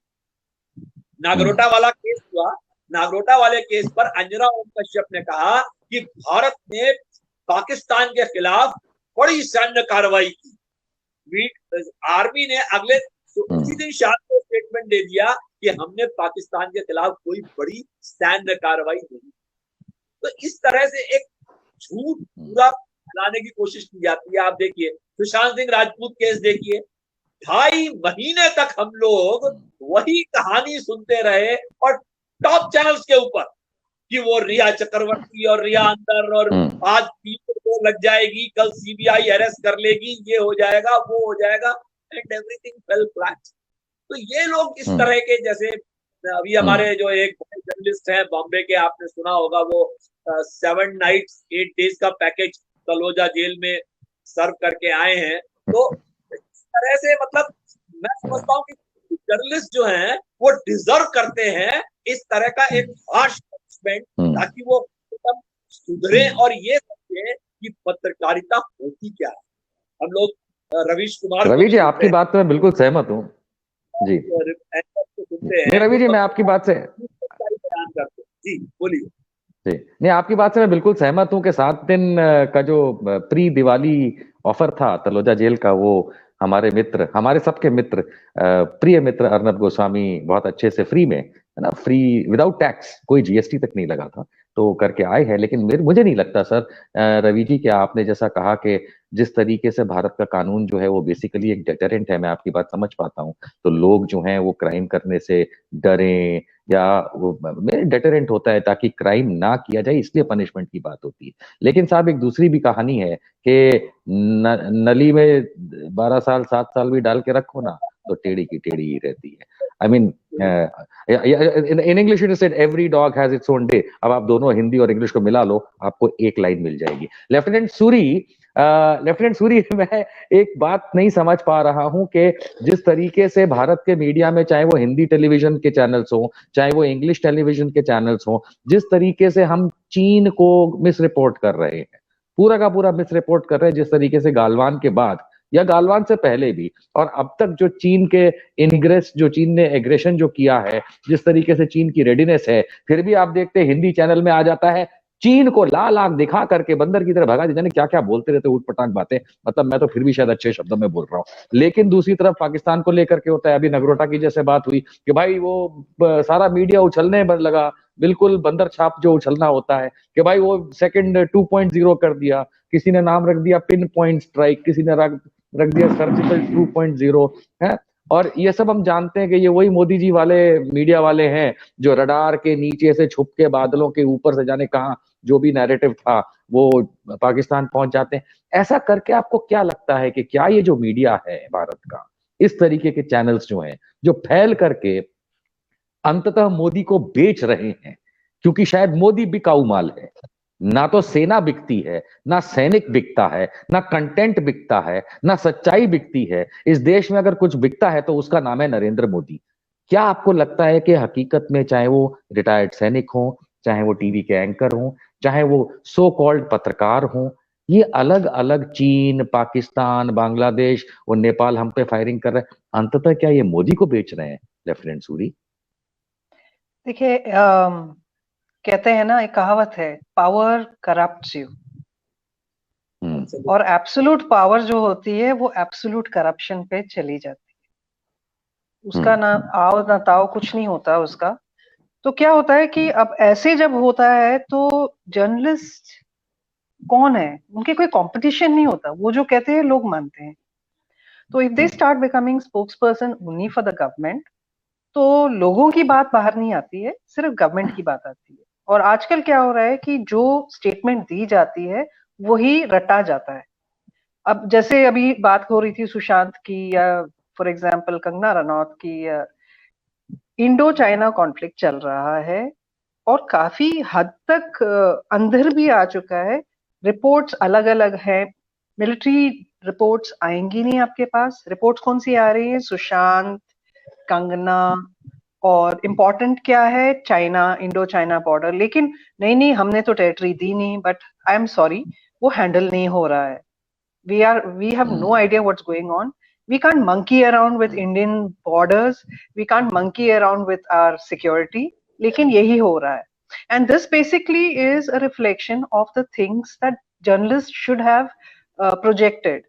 नागरोटा वाला केस हुआ, नागरोटा वाले केस पर अंजना ओम कश्यप ने कहा कि भारत ने पाकिस्तान के खिलाफ बड़ी सैन्य कार्रवाई की। आर्मी ने अगले उसी दिन शाम को स्टेटमेंट दे दिया कि हमने पाकिस्तान के खिलाफ कोई बड़ी सैन्य कार्रवाई नहीं। तो इस तरह से एक झूठ पूरा फैलाने की कोशिश की जाती है। आप देखिए सुशांत सिंह राजपूत केस देखिए, 2.5 महीने तक हम लोग वही कहानी सुनते रहे और टॉप चैनल्स के ऊपर कि वो रिया चक्रवर्ती और रिया अंदर और आज पीपल को लग जाएगी, कल सीबीआई अरेस्ट कर लेगी, ये हो जाएगा वो हो जाएगा, एंड एवरीथिंग फेल फ्लैट। तो ये लोग इस तरह के, जैसे अभी हमारे जो एक जर्नलिस्ट हैं बॉम्बे के, आपने सुना होगा, वो 7 नाइट्स 8 डेज का पैकेज तलोजा जेल में सर्व करके आए हैं। तो इस तरह से मतलब मैं समझता हूँ कि जर्नलिस्ट जो हैं वो डिजर्व करते हैं इस तरह का एक हार्श पनिशमेंट, ताकि वो सुधरे और ये समझे कि पत्रकारिता होती क्या है। हम लोग रवि जी आपकी बात से मैं बिल्कुल सहमत हूँ जी। रवि जी मैं आपकी बात से जी बोलिए। जी नहीं, आपकी बात से मैं बिल्कुल सहमत हूं कि 7 दिन का जो प्री दिवाली ऑफर था तलोजा जेल का, वो हमारे मित्र, हमारे सबके मित्र, प्रिय मित्र अर्नब गोस्वामी बहुत अच्छे से फ्री में, है ना, फ्री विदाउट टैक्स, कोई जीएसटी तक नहीं लगा था, तो करके आए हैं। लेकिन मुझे नहीं लगता सर, रवि जी, कि आपने जैसा कहा कि जिस तरीके से भारत का कानून जो है वो बेसिकली एक डेटरेंट है, मैं आपकी बात समझ पाता हूँ। तो लोग जो हैं वो क्राइम करने से डरें, या वो डेटरेंट होता है ताकि क्राइम ना किया जाए, इसलिए पनिशमेंट की बात होती है। लेकिन साहब एक दूसरी भी कहानी है कि नली में 12 साल 7 साल भी डाल के रखो ना तो टेढ़ी की टेढ़ी ही रहती है। I mean in English it said every dog has its own day. अब आप दोनों हिंदी और इंग्लिश को मिला लो, आपको एक लाइन मिल जाएगी। लेफ्टिनेंट सूरी, मैं एक बात नहीं समझ पा रहा हूं कि जिस तरीके से भारत के मीडिया में, चाहे वो हिंदी टेलीविजन के चैनल्स हो, चाहे वो इंग्लिश टेलीविजन के चैनल्स हो, जिस तरीके से हम चीन को मिस रिपोर्ट कर रहे हैं, पूरा का पूरा मिस रिपोर्ट कर रहे हैं, जिस तरीके से गालवान के बाद या गालवान से पहले भी, और अब तक जो चीन के इनग्रेस, जो चीन ने एग्रेशन जो किया है, जिस तरीके से चीन की रेडीनेस है, फिर भी आप देखते हैं हिंदी चैनल में आ जाता है चीन को लाल आंख दिखा करके बंदर की तरह भगा दी। जाने क्या क्या बोलते रहते ऊटपटांग बातें, मतलब मैं तो फिर भी शायद अच्छे शब्दों में बोल रहा हूँ। लेकिन दूसरी तरफ पाकिस्तान को लेकर के होता है, अभी नगरोटा की जैसे बात हुई कि भाई वो सारा मीडिया उछलने लगा, बिल्कुल बंदर छाप जो उछलना होता है कि भाई वो सेकंड 2.0 कर दिया, किसी ने नाम रख दिया पिन पॉइंट स्ट्राइक, किसी ने रख दिया सर्जिकल 2.0 है। और ये सब हम जानते हैं कि ये वही मोदी जी वाले मीडिया वाले हैं जो रडार के नीचे से छुप के बादलों के ऊपर से जाने कहां जो भी नैरेटिव था वो पाकिस्तान पहुंच जाते हैं। ऐसा करके आपको क्या लगता है कि क्या ये जो मीडिया है भारत का, इस तरीके के चैनल्स जो हैं, जो फैल करके अंततः मोदी को बेच रहे हैं, क्योंकि शायद मोदी बिकाऊ माल है, ना तो सेना बिकती है, ना सैनिक बिकता है, ना कंटेंट बिकता है, ना सच्चाई बिकती है। इस देश में अगर कुछ बिकता है तो उसका नाम है नरेंद्र मोदी। क्या आपको लगता है कि हकीकत में चाहे वो रिटायर्ड सैनिक हो, चाहे वो टीवी के एंकर हो, चाहे वो सो कॉल्ड पत्रकार हो, ये अलग अलग चीन, पाकिस्तान, बांग्लादेश और नेपाल हम पे फायरिंग कर रहे हैं, अंततः क्या ये मोदी को बेच रहे हैं? लेफ्टिनेंट सूरी, देखिए, कहते हैं ना, एक कहावत है, पावर करप्ट्स यू, और एब्सोल्यूट पावर जो होती है वो एब्सोल्यूट करप्शन पे चली जाती है। उसका ना आओ ना ताओ कुछ नहीं होता उसका। तो क्या होता है कि अब ऐसे जब होता है तो जर्नलिस्ट कौन है, उनके कोई कंपटीशन नहीं होता, वो जो कहते हैं लोग मानते हैं। तो if they start becoming spokesperson only for the government, तो लोगों की बात बाहर नहीं आती है, सिर्फ गवर्नमेंट की बात आती है। और आजकल क्या हो रहा है कि जो स्टेटमेंट दी जाती है वही रटा जाता है। अब जैसे अभी बात हो रही थी सुशांत की, या फॉर एग्जांपल कंगना रनौत की, इंडो चाइना कॉन्फ्लिक्ट चल रहा है और काफी हद तक अंदर भी आ चुका है। रिपोर्ट्स अलग अलग है, मिलिट्री रिपोर्ट्स आएंगी नहीं आपके पास। रिपोर्ट्स कौन सी आ रही है? सुशांत, कंगना, और इम्पोर्टेंट क्या है? China, Indo China border. लेकिन नहीं हमने तो टेरिटरी दी नहीं, बट आई एम सॉरी, वो हैंडल नहीं हो रहा है। we have no idea what's going on. We can't monkey around with Indian borders. We can't monkey around with our security. लेकिन यही हो रहा है. And this basically is a reflection of the things that journalists should have projected.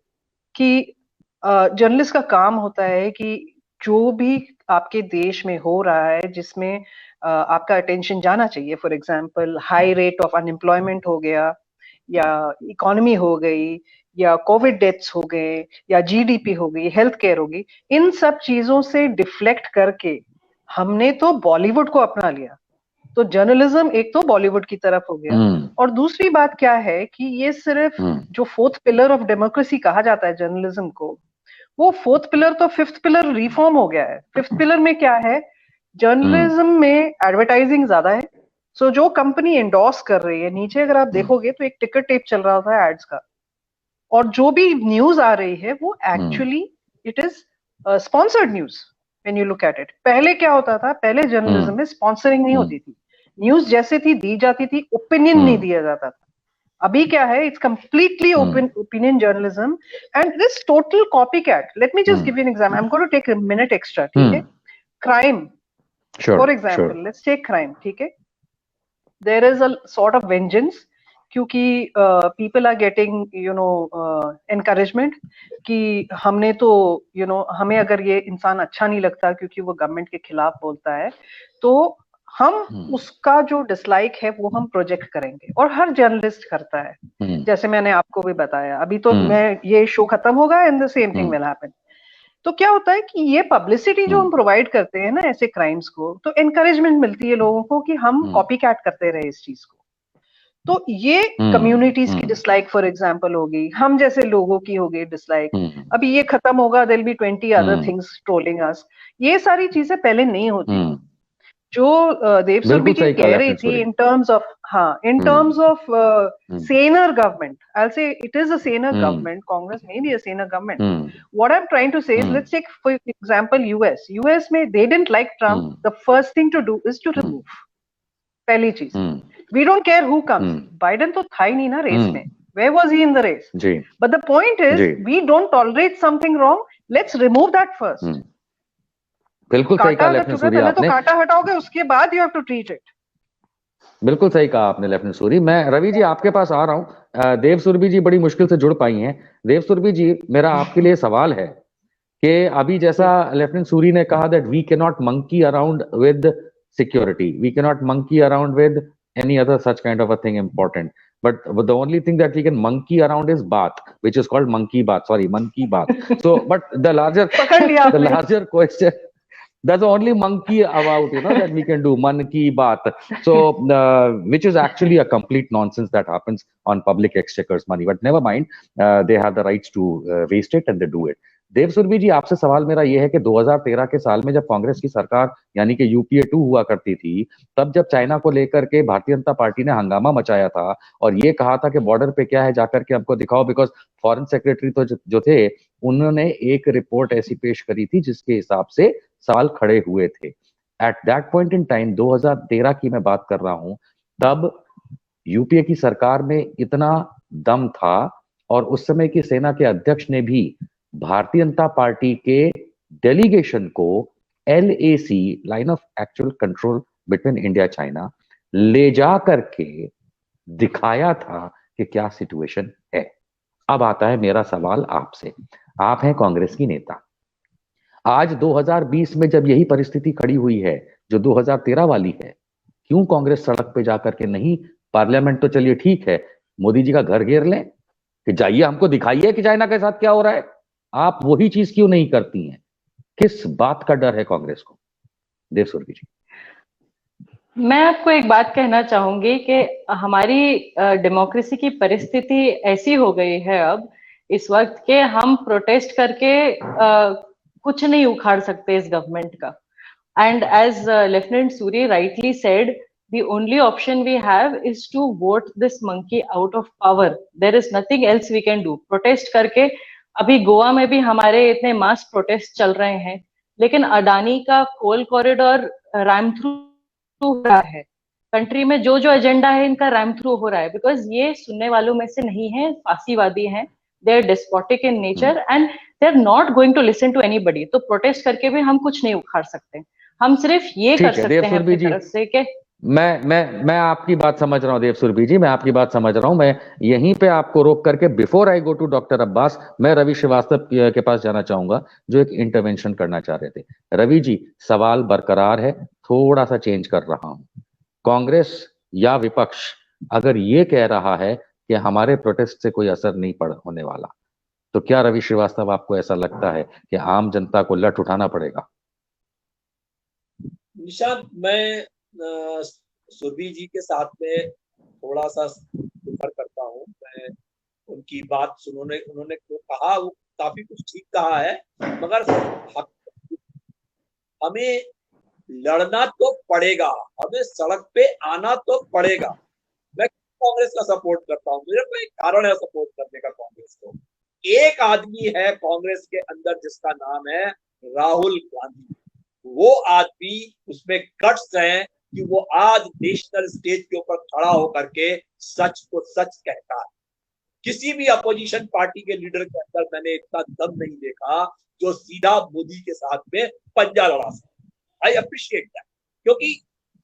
कि जर्नलिस्ट का काम होता है कि जो भी आपके देश में हो रहा है जिसमें आपका अटेंशन जाना चाहिए, for example high rate of unemployment हो गया, या इकोनॉमी हो गई, या कोविड डेथ्स हो गए, या जीडीपी हो गई, हेल्थ केयर हो गई, इन सब चीजों से डिफ्लेक्ट करके हमने तो बॉलीवुड को अपना लिया. तो जर्नलिज्म एक तो बॉलीवुड की तरफ हो गया, और दूसरी बात क्या है कि ये सिर्फ जो फोर्थ पिलर ऑफ डेमोक्रेसी कहा जाता है जर्नलिज्म को, वो फोर्थ पिलर तो फिफ्थ पिलर रिफॉर्म हो गया है. फिफ्थ पिलर में क्या है, जर्नलिज्म में एडवर्टाइजिंग ज्यादा है. सो जो कंपनी एंडोर्स कर रही है, नीचे अगर आप देखोगे तो एक टिकट टेप चल रहा था एड्स का, और जो भी न्यूज आ रही है वो actually it is sponsored news when you look at it. पहले क्या होता था, पहले जर्नलिज्म में स्पॉन्सरिंग नहीं होती थी, न्यूज जैसे थी दी जाती थी, ओपिनियन नहीं दिया जाता था. अभी क्या है, it's completely opinion journalism and this total copycat. Let me just give you an example, I am going to take a minute extra. ठीक है, crime for example, let's take crime. ठीक है, there is a sort of vengeance, क्योंकि पीपल आर गेटिंग एनकरेजमेंट कि हमने तो हमें अगर ये इंसान अच्छा नहीं लगता क्योंकि वो गवर्नमेंट के खिलाफ बोलता है, तो हम उसका जो डिसलाइक है वो हम प्रोजेक्ट करेंगे, और हर जर्नलिस्ट करता है. जैसे मैंने आपको भी बताया, अभी तो मैं ये शो खत्म होगा and the same thing will happen. तो क्या होता है कि ये पब्लिसिटी जो हम प्रोवाइड करते हैं ना ऐसे क्राइम्स को, तो एनकरेजमेंट मिलती है लोगों को कि हम कॉपी कैट करते रहे इस चीज को. तो ये कम्युनिटीज की डिसलाइक फॉर एग्जांपल होगी, हम जैसे लोगों की होगी डिसलाइक. अभी ये खत्म होगा, there will be 20 other things trolling us. ये सारी चीजें पहले नहीं होती. जो देवसुरभि जी कह रही थी in terms of saner government, I'll say it is a saner government. Congress may be a saner government. What I'm trying to say is, let's take for example US में they didn't like Trump. The first thing to do is to remove. पहली चीज, we don't care who comes. Biden तो था ही नहीं ना रेस में. Where was he in the race? But the point is, we don't tolerate something wrong. Let's remove that first. बिल्कुल सही कहा लेफ्टिनेंट सूरी आपने. तो कांटा हटाओगे, उसके बाद you have to treat it. बिल्कुल सही कहा आपने लेफ्टिनेंट सूरी. मैं रवि जी आपके पास आ रहा हूं. देव सुरभि जी बड़ी मुश्किल से जुड़ पाई हैं. देव सुरभि जी, मेरा आपके लिए सवाल है कि अभी जैसा लेफ्टिनेंट सूरी ने कहा that we can not monkey around with security, we can not monkey around with any other such kind of a thing important, but the only thing that we can monkey around is bath, which is called monkey bath. So but the larger question, that's the only monkey about that we can do, man ki baat. So which is actually a complete nonsense that happens on public exchequer's money, but never mind, they have the rights to waste it and they do it. देव सुरभि जी, आपसे सवाल मेरा यह है कि 2013 के साल में जब कांग्रेस की सरकार यानी कि यूपीए 2 हुआ करती थी, तब जब चाइना को लेकर के भारतीय जनता पार्टी ने हंगामा मचाया था और ये कहा था कि बॉर्डर पे क्या है जाकर के हमको दिखाओ, बिकॉज फॉरेन सेक्रेटरी तो जो थे उन्होंने एक रिपोर्ट ऐसी पेश करी थी जिसके हिसाब से सवाल खड़े हुए थे. At that point in time 2013 की मैं बात कर रहा हूं, तब यूपीए की सरकार में इतना दम था और उस समय की सेना के अध्यक्ष ने भी भारतीय जनता पार्टी के डेलीगेशन को LAC, line of actual control between India China, ले जा करके दिखाया था कि क्या सिचुएशन है. अब आता है मेरा सवाल आपसे. आप हैं कांग्रेस की नेता. आज 2020 में जब यही परिस्थिति खड़ी हुई है जो 2013 वाली है, क्यों कांग्रेस सड़क पे जाकर के नहीं, पार्लियामेंट तो चलिए ठीक है, मोदी जी का घर घेर लें कि जाइए हमको दिखाइए कि चाइना के साथ क्या हो रहा है. आप वही चीज क्यों नहीं करती हैं? किस बात का डर है कांग्रेस को? देव सुरभि जी. मैं आपको एक बात कहना चाहूंगी कि हमारी डेमोक्रेसी की परिस्थिति ऐसी हो गई है अब इस वक्त के हम प्रोटेस्ट करके कुछ नहीं उखाड़ सकते इस गवर्नमेंट का. And as lieutenant Suri rightly said, the only option we have is to vote this monkey out of power. There is nothing else we can do. Protest करके, अभी गोवा में भी हमारे इतने मास प्रोटेस्ट चल रहे हैं, लेकिन अडानी का कोल कॉरिडोर रैम थ्रू हो रहा है. कंट्री में जो जो एजेंडा है इनका रैम थ्रू हो रहा है, बिकॉज ये सुनने वालों में से नहीं है, फांसीवादी हैं, they are despotic in nature and they are not going to listen to anybody. तो प्रोटेस्ट करके भी हम कुछ नहीं उखाड़ सकते. हम सिर्फ ये कर सकते हैं अपनी जी, तरफ से कि मैं आपकी बात समझ रहा हूँ देव सुरभि जी, मैं आपकी बात समझ रहा हूँ। मैं यहीं पे आपको रोक करके before I go to doctor Abbas, मैं रवि श्रीवास्तव के पास जाना चाहूंगा जो एक इंटरवेंशन करना चाह रहे थे। रवि जी, सवाल बरकरार है, थोड़ा सा चेंज कर रहा हूं। कांग्रेस या विपक्ष अगर ये कह रहा है कि हमारे प्रोटेस्ट से कोई असर नहीं पड़ होने वाला, तो क्या रवि श्रीवास्तव आपको ऐसा लगता है कि आम जनता को लठ उठाना पड़ेगा? निशांत, मैं सुरभि जी के साथ में थोड़ा सा डिफर करता हूँ। मैं उनकी बात उन्होंने जो कहा वो काफी कुछ ठीक कहा है, मगर हमें लड़ना तो पड़ेगा, हमें सड़क पे आना तो पड़ेगा। मैं कांग्रेस का सपोर्ट करता हूँ, मेरे को एक कारण है सपोर्ट करने का कांग्रेस को। एक आदमी है कांग्रेस के अंदर जिसका नाम है राहुल गांधी। वो आदमी, उसमें गट्स हैं कि वो आज नेशनल स्टेज के ऊपर खड़ा होकर के सच को सच कहता है। किसी भी अपोजिशन पार्टी के लीडर के अंदर मैंने इतना दम नहीं देखा जो सीधा मोदी के साथ में पंजा लड़ा सके। आई अप्रिशिएट दैट, क्योंकि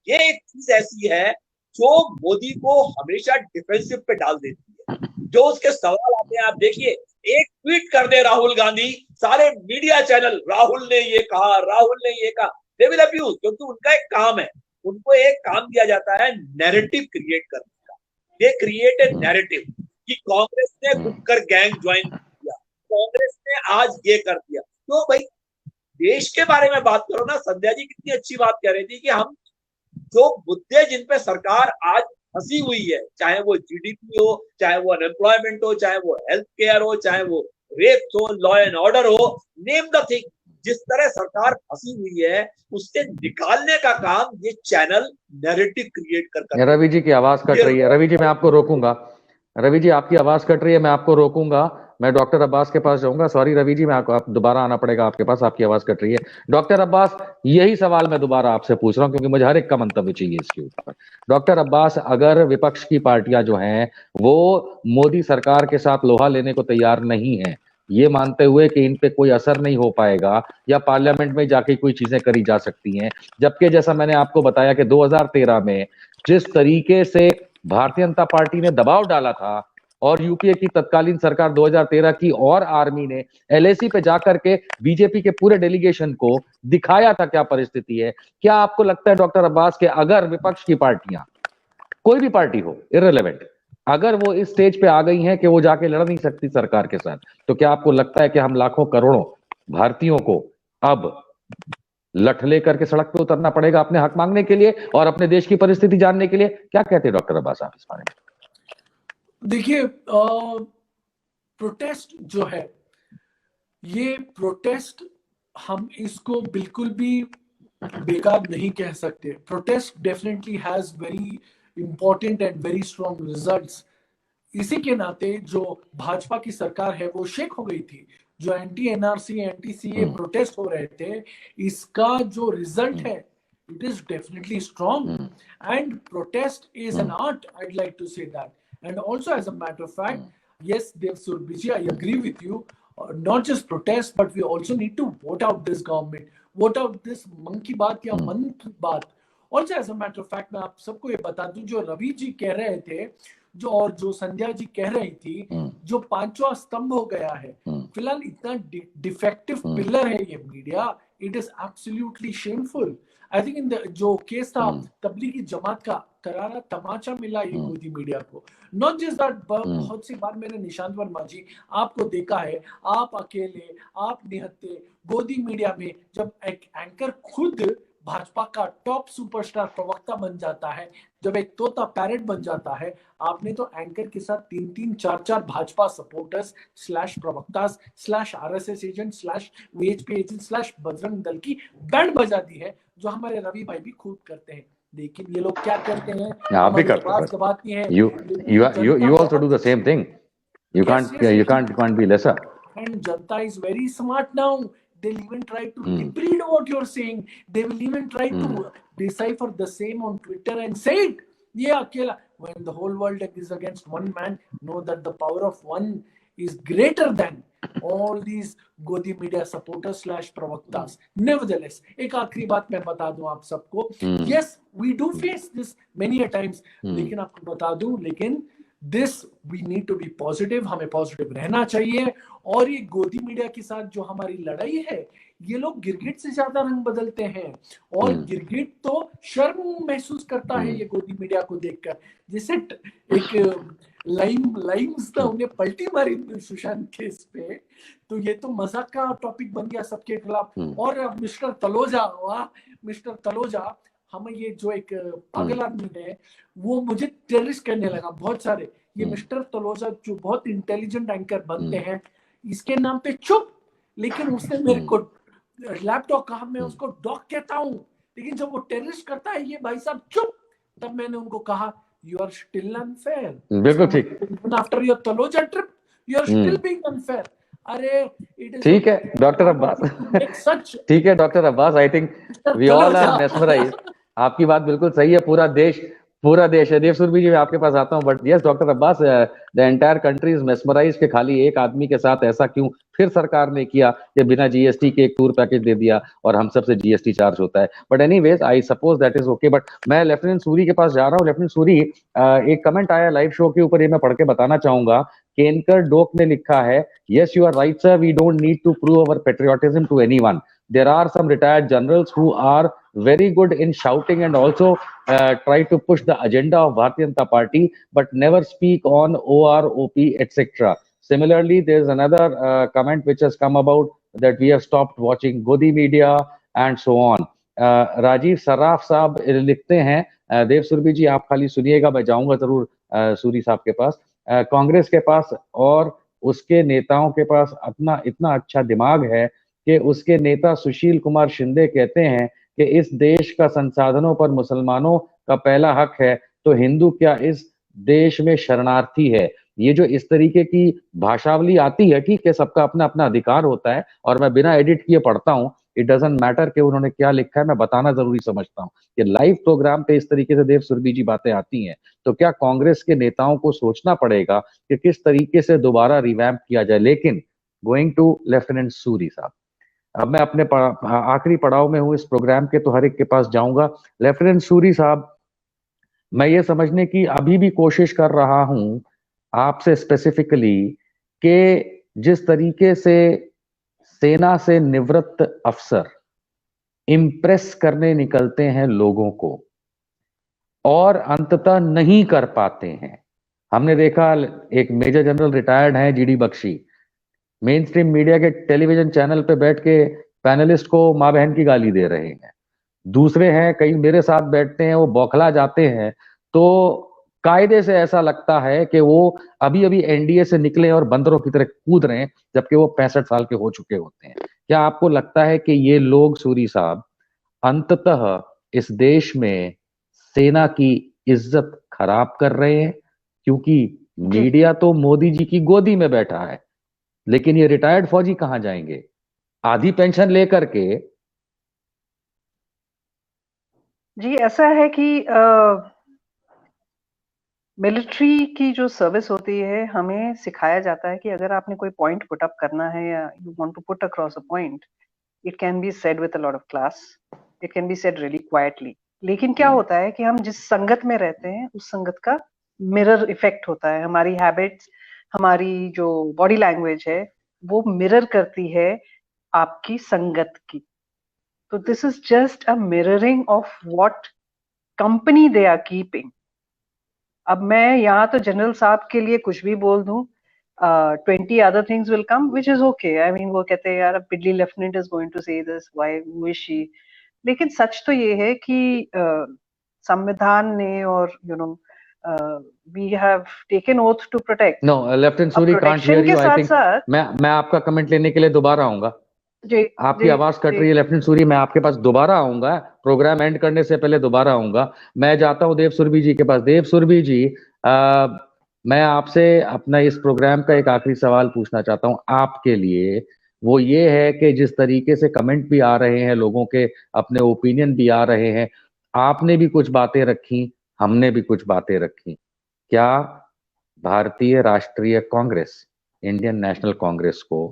ये एक चीज ऐसी है जो मोदी को हमेशा डिफेंसिव पे डाल देती है। जो उसके सवाल आते हैं, आप देखिए, एक ट्वीट कर दे राहुल गांधी, सारे मीडिया चैनल राहुल ने ये कहा, राहुल ने ये कहा, दे विल अब्यूज, क्योंकि उनका एक काम है, उनको एक काम दिया जाता है नैरेटिव क्रिएट करने का। दे क्रिएट ए नैरेटिव कि कांग्रेस ने घुसकर गैंग ज्वाइन किया, कांग्रेस ने आज ये कर दिया। तो भाई देश के बारे में बात करो ना। संध्या जी कितनी अच्छी बात कह रही थी कि हम जो मुद्दे जिन पे सरकार आज फंसी हुई है, चाहे वो जीडीपी हो, चाहे वो अनएम्प्लॉयमेंट हो, चाहे वो हेल्थ केयर हो, चाहे वो रेप हो, लॉ एंड ऑर्डर हो, नेम द थिंग, जिस तरह सरकार फंसी हुई है उससे निकालने का काम ये चैनल नैरेटिव क्रिएट कर। रवि जी की आवाज कट रही है। रवि जी, मैं आपको रोकूंगा। रवि जी, आपकी आवाज कट रही है, मैं आपको रोकूंगा। मैं डॉक्टर अब्बास के पास जाऊंगा। सॉरी रवि जी, मैं आप दोबारा आना पड़ेगा आपके पास, आपकी आवाज कट रही है। डॉक्टर अब्बास, यही सवाल मैं दोबारा आपसे पूछ रहा हूं क्योंकि मुझे हर एक का मंतव्य चाहिए इसके ऊपर। डॉक्टर अब्बास, अगर विपक्ष की पार्टियां जो हैं वो मोदी सरकार के साथ लोहा लेने को तैयार नहीं है, ये मानते हुए कि इन पे कोई असर नहीं हो पाएगा या पार्लियामेंट में जाके कोई चीजें करी जा सकती हैं, जबकि जैसा मैंने आपको बताया कि 2013 में जिस तरीके से भारतीय जनता पार्टी ने दबाव डाला था और यूपीए की तत्कालीन सरकार 2013 की और आर्मी ने एलएसी पे जाकर के बीजेपी के पूरे डेलीगेशन को दिखाया था क्या परिस्थिति है, क्या आपको लगता है डॉक्टर अब्बास कि अगर विपक्ष की पार्टियां, कोई भी पार्टी हो, इररिलेवेंट, अगर वो इस स्टेज पे आ गई हैं कि वो जाके लड़ नहीं सकती सरकार के साथ, तो क्या आपको लगता है कि हम लाखों करोड़ों भारतीयों को अब लठ लेकर के सड़क पे उतरना पड़ेगा अपने हक मांगने के लिए और अपने देश की परिस्थिति जानने के लिए? क्या कहते हैं डॉक्टर अब्बास आप इस बारे में? देखिए, प्रोटेस्ट जो है, ये प्रोटेस्ट हम इसको बिल्कुल भी बेकार नहीं कह सकते। Protest definitely has very important and very strong results. इसी के नाते जो भाजपा की सरकार है वो शेक हो गई थी। जो anti NRC, anti CA protest हो रहे थे, इसका जो रिजल्ट है, it is definitely strong. And protest is an art, I'd like to say that. And also, as a matter of fact, yes, Dev Surbiji, I agree with you. Not just protest, but we also need to vote out this government, vote out this मन की बात या मन की बात। Also, as a matter of fact, मैं आप सबको ये बता दूं, जो रवि जी कह रहे थे, जो संध्या जी कह रही थी, जो पांचवा स्तंभ हो गया है, फिलहाल इतना डिफेक्टिव पिलर है ये media, it is absolutely shameful. I think in the जो केस था तबलीगी जमात का, करारा तमाचा मिला ये गोदी मीडिया को। नॉट जस्ट दैट, बहुत सी बार मैंने निशांत वर्मा जी आपको देखा है, आप अकेले, आप निहत्ते गोदी मीडिया में जब एक एंकर खुद भाजपा का टॉप सुपरस्टार प्रवक्ता बन जाता है, जब एक तोता पैरेट बन जाता है, आपने तो एंकर के साथ 3-3, 4-4 भाजपा सपोर्टर्स स्लैश प्रवक्तास slash RSS agent slash VHP agent slash Bajrang Dal की बैंड बजा दी है, जो हमारे रवि भाई भी खूब करते हैं। लेकिन ये लोग क्या करते हैं, आप भी करते हैं। You also do the same thing. You can't be lesser. And Janta is very smart now. They'll even try to debride what you're saying. They will even try to decipher the same on Twitter and say it. Yeah, Akela. When the whole world is against one man, know that the power of one is greater than. all these Godi media supporters / प्रवक्तास. Nevertheless, एक आखिरी बात मैं बता दूं आप सबको. Yes, we do face this many a times. लेकिन आपको बता दूं, लेकिन this we need to be positive. हमें पॉजिटिव रहना चाहिए. और ये गोदी मीडिया के साथ जो हमारी लड़ाई है, ये लोग गिरगिट से ज्यादा रंग बदलते हैं. और गिरगिट तो शर्म महसूस करता है ये गोदी मीडिया को देखकर. जैसे एक लाइम्स था, उन्हें पलटी मारी सुशांत केस पे, तो ये तो मजाक का टॉपिक बन गया सबके खिलाफ. और मिस्टर तलोजा, वाह मिस्टर तलोजा, हमें ये जो एक पागल आदमी है वो मुझे टेररिस्ट कहने लगा बहुत सारे. ये मिस्टर तलोजा जो बहुत इंटेलिजेंट एंकर बनते हैं, इसके नाम पे चुप. लेकिन उसने मेरे को लैपटॉप कहा, मैं उसको डॉग कहता हूँ. लेकिन जब वो टेररिस्ट करता है, ये भाई साहब चुप. तब मैंने उनको कहा, यू आर स्टिल अनफेयर. बिल्कुल ठीक. After your Taloja trip you are still being unfair. अरे ठीक है डॉक्टर अब्बास, ठीक है doctor Abbas, I think we all are mesmerised. आपकी बात बिल्कुल सही है. पूरा देश है. देव सुरभि जी, मैं आपके पास आता हूँ. But yes doctor Abbas, the entire country is mesmerised कि खाली एक आदमी के साथ ऐसा क्यों फिर सरकार ने किया कि बिना जीएसटी के एक टूर पैकेज दे दिया और हम सबसे जीएसटी चार्ज होता है. But anyways, I suppose that is okay. But मैं लेफ्टिनेंट सूरी के पास जा रहा हूँ. लेफ्टिनेंट सूरी, एक कमेंट आया लाइव शो के ऊपर, ये मैं पढ़ के बताना चाहूंगा. केनकर डोक ने लिखा है, yes you are right sir, we don't need to prove our patriotism to anyone. There are some retired generals who are very good in shouting and also try to push the agenda of Bharatiya Janata Party but never speak on OROP etc. Similarly, there is another comment which has come about that we have stopped watching Godi media and so on. Rajiv Saraf साहब लिखते हैं, देव सुरभि जी आप खाली सुनिएगा, मैं जाऊंगा जरूर सूरी साहब के पास. कांग्रेस के पास और उसके नेताओं के पास अपना इतना अच्छा दिमाग है कि उसके नेता सुशील कुमार शिंदे कहते हैं कि इस देश का संसाधनों पर मुसलमानों का पहला हक है, तो हिंदू क्या इस देश में शरणार्थी है. ये जो इस तरीके की भाषावली आती है, ठीक है, सबका अपना अपना अधिकार होता है और मैं बिना एडिट किए पढ़ता हूँ. इट डजंट मैटर कि उन्होंने क्या लिखा है, मैं बताना जरूरी समझता हूँ कि लाइव प्रोग्राम पे इस तरीके से देव सुरभि जी बातें आती हैं, तो क्या कांग्रेस के नेताओं को सोचना पड़ेगा कि किस तरीके से दोबारा रिवैम्प किया जाए. लेकिन गोइंग टू लेफ्टिनेंट सूरी साहब, अब मैं अपने आखिरी पड़ाव में हूं इस प्रोग्राम के, तो हर एक के पास जाऊंगा. लेफ्टिनेंट सूरी साहब, मैं ये समझने की अभी भी कोशिश कर रहा हूं आपसे स्पेसिफिकली कि जिस तरीके से सेना से निवृत्त अफसर इम्प्रेस करने निकलते हैं लोगों को और अंततः नहीं कर पाते हैं. हमने देखा एक मेजर जनरल रिटायर्ड हैं G D Bakshi, mainstream media के टेलीविजन चैनल पे बैठ के पैनलिस्ट को माँ बहन की गाली दे रहे हैं. दूसरे हैं, कई मेरे साथ बैठते हैं, वो बौखला जाते हैं, तो कायदे से ऐसा लगता है कि वो अभी अभी एनडीए से निकले और बंदरों की तरह कूद रहे हैं, जबकि वो 65 साल के हो चुके होते हैं. क्या आपको लगता है कि ये लोग सूरी साहब अंततः इस देश में सेना की इज्जत खराब कर रहे हैं? क्योंकि मीडिया तो मोदी जी की गोदी में बैठा है, लेकिन ये रिटायर्ड फौजी कहां जाएंगे आधी पेंशन लेकर के? जी ऐसा है कि मिलिट्री की जो सर्विस होती है, हमें सिखाया जाता है कि अगर आपने कोई पॉइंट पुट अप करना है या you want to put across a point, it can be said with a lot of class, it can be said really quietly. लेकिन क्या होता है कि हम जिस संगत में रहते हैं उस संगत का मिरर इफेक्ट होता है. हमारी हैबिट्स, हमारी जो बॉडी लैंग्वेज है, वो मिरर करती है आपकी संगत की. तो this is just a mirroring of what company they are keeping. अब मैं यहाँ तो जनरल साहब के लिए कुछ भी बोल दूं, 20 other things will come which is okay. I mean वो कहते हैं यार पिडली lieutenant is going to say this, why who is she. लेकिन सच तो ये है कि संविधान ने और we have taken oath to protect. No, Lieutenant Suri can't hear you. I think मैं आपका कमेंट लेने के लिए दोबारा आऊंगा. आपकी आवाज कट रही है लेफ्टिनेंट सूरी, मैं आपके पास दोबारा आऊंगा, प्रोग्राम एंड करने से पहले दोबारा आऊंगा. मैं जाता हूं देव सुरभि जी के पास. देव सुरभि जी, मैं आपसे अपना इस प्रोग्राम का एक आखिरी सवाल पूछना चाहता हूं आपके लिए. वो ये है कि जिस तरीके से कमेंट भी आ रहे हैं, लोगों के अपने ओपिनियन भी आ रहे हैं, आपने भी कुछ बातें रखी, हमने भी कुछ बातें रखी. क्या भारतीय राष्ट्रीय कांग्रेस इंडियन नेशनल कांग्रेस को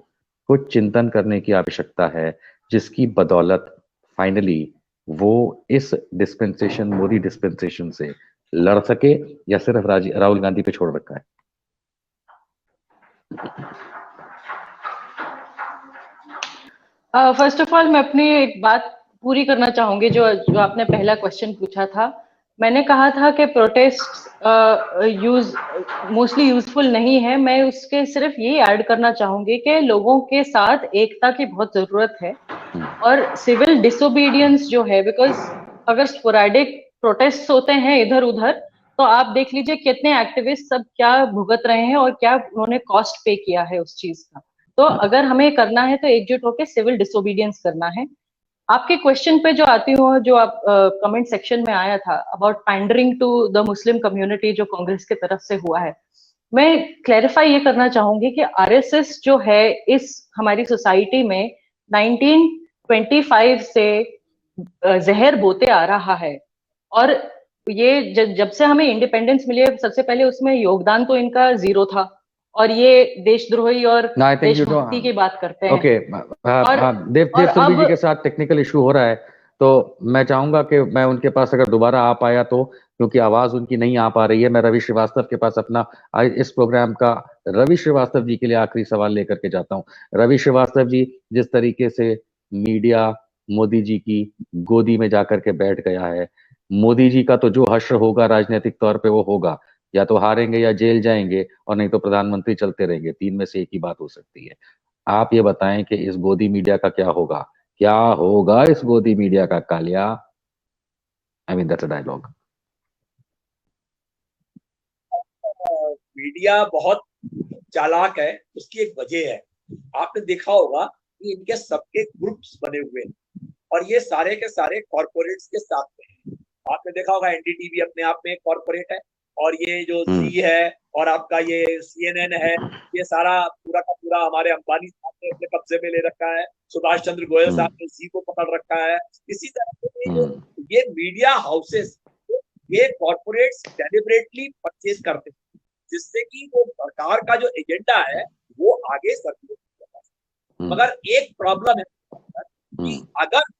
कुछ चिंतन करने की आवश्यकता है, जिसकी बदौलत फाइनली वो इस डिस्पेंसेशन, मोदी डिस्पेंसेशन से लड़ सके, या सिर्फ राहुल गांधी पे छोड़ रखा है? फर्स्ट ऑफ ऑल मैं अपनी एक बात पूरी करना चाहूंगी, जो जो आपने पहला क्वेश्चन पूछा था। मैंने कहा था कि प्रोटेस्ट मोस्टली यूजफुल नहीं है। मैं उसके सिर्फ ये ऐड करना चाहूंगी कि लोगों के साथ एकता की बहुत जरूरत है, और सिविल डिसोबीडियंस जो है, बिकॉज अगर स्पोरेडिक प्रोटेस्ट होते हैं इधर उधर, तो आप देख लीजिए कितने एक्टिविस्ट सब क्या भुगत रहे हैं और क्या उन्होंने कॉस्ट पे किया है उस चीज का। तो अगर हमें करना है तो एकजुट होकर सिविल डिसोबीडियंस करना है। आपके क्वेश्चन पे जो आती हूँ, जो आप कमेंट सेक्शन में आया था about pandering to the Muslim community, जो कांग्रेस की तरफ से हुआ है, मैं क्लैरिफाई ये करना चाहूंगी कि आरएसएस जो है इस हमारी सोसाइटी में 1925 से जहर बोते आ रहा है। और ये जब से हमें इंडिपेंडेंस मिली है, सबसे पहले उसमें योगदान तो इनका जीरो था, और ये देशद्रोही और देशभक्ति की बात करते हैं। ओके, देव सिंह जी के साथ टेक्निकल इशू हो रहा है, तो मैं चाहूंगा कि मैं उनके पास अगर दोबारा आ पाया तो, क्योंकि आवाज उनकी नहीं आ पा रही है। मैं रवि श्रीवास्तव के पास अपना इस प्रोग्राम का रवि श्रीवास्तव जी के लिए आखिरी सवाल लेकर के जाता हूँ। रवि श्रीवास्तव जी, जिस तरीके से मीडिया मोदी जी की गोदी में जाकर के बैठ गया है, मोदी जी का तो जो हश्र होगा राजनीतिक तौर पे वो होगा, या तो हारेंगे या जेल जाएंगे, और नहीं तो प्रधानमंत्री चलते रहेंगे। तीन में से एक ही बात हो सकती है। आप ये बताएं कि इस गोदी मीडिया का क्या होगा? क्या होगा इस गोदी मीडिया का, Kalia? I mean that's a dialogue. Media बहुत चालाक है, उसकी एक वजह है। आपने देखा होगा कि इनके सबके ग्रुप्स बने हुए हैं, और ये सारे के सारे कॉर्पोरेट्स के साथ में हैं। आपने देखा होगा एनडीटीवी अपने आप में एक कॉर्पोरेट है, और ये जो जी है और आपका ये CNN है, ये सारा पूरा का पूरा हमारे अंबानी साहब ने अपने कब्जे में ले रखा है। सुभाष चंद्र गोयल साहब ने जी को पकड़ रखा है। इसी तरह से ये मीडिया हाउसेस, ये कॉर्पोरेट्स डेलिबरेटली परचेज करते हैं, जिससे कि वो सरकार का जो एजेंडा है वो आगे सर्कुलेट होता है। मगर एक प्रॉब्लम है कि अगर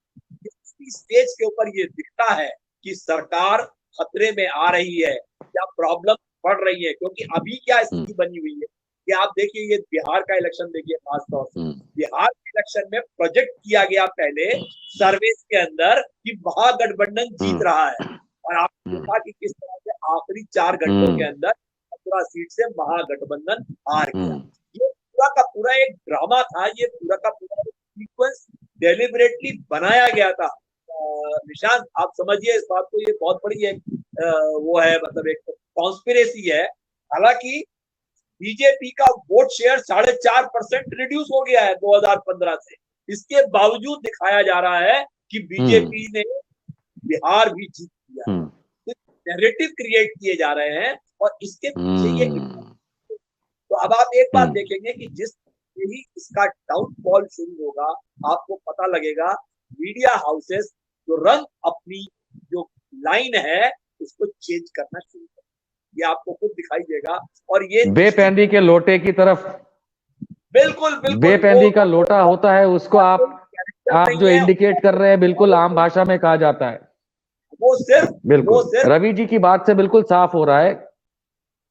किसी स्टेज के ऊपर ये दिखता है कि सरकार खतरे में आ रही है या प्रॉब्लम बढ़ रही है, क्योंकि अभी क्या स्थिति बनी हुई है कि आप देखिए, ये बिहार का इलेक्शन देखिए, खासतौर से बिहार के इलेक्शन में प्रोजेक्ट किया गया पहले सर्वे के अंदर कि महागठबंधन जीत रहा है, और आपने देखा कि किस तरह से आखिरी 4 घंटों के अंदर 15 सीट से महागठबंधन हार गया। ये पूरा का पूरा एक ड्रामा था, ये पूरा का पूरा सीक्वेंस डेलिबरेटली बनाया गया था। निशांत, आप समझिए इस बात को, ये बहुत बड़ी एक वो है, मतलब एक कॉन्स्पिरेसी है। हालांकि बीजेपी का वोट शेयर 4.5% रिड्यूस हो गया है 2015 से, इसके बावजूद दिखाया जा रहा है कि बीजेपी ने बिहार भी जीत लिया। नैरेटिव क्रिएट किए जा रहे हैं, और इसके पीछे ये तो अब आप एक बात देखेंगे कि जिस ही इसका डाउनफॉल शुरू होगा, आपको पता लगेगा मीडिया हाउसेस जो रंग अपनी जो लाइन है उसको चेंज करना शुरू कर, ये आपको खुद दिखाई देगा। और ये बेपेंदी के लोटे की तरफ, बिल्कुल बेपेंदी का लोटा होता है, उसको आप जो इंडिकेट कर रहे हैं, बिल्कुल आम भाषा में कहा जाता है। वो सिर्फ रवि जी की बात से बिल्कुल साफ हो रहा है।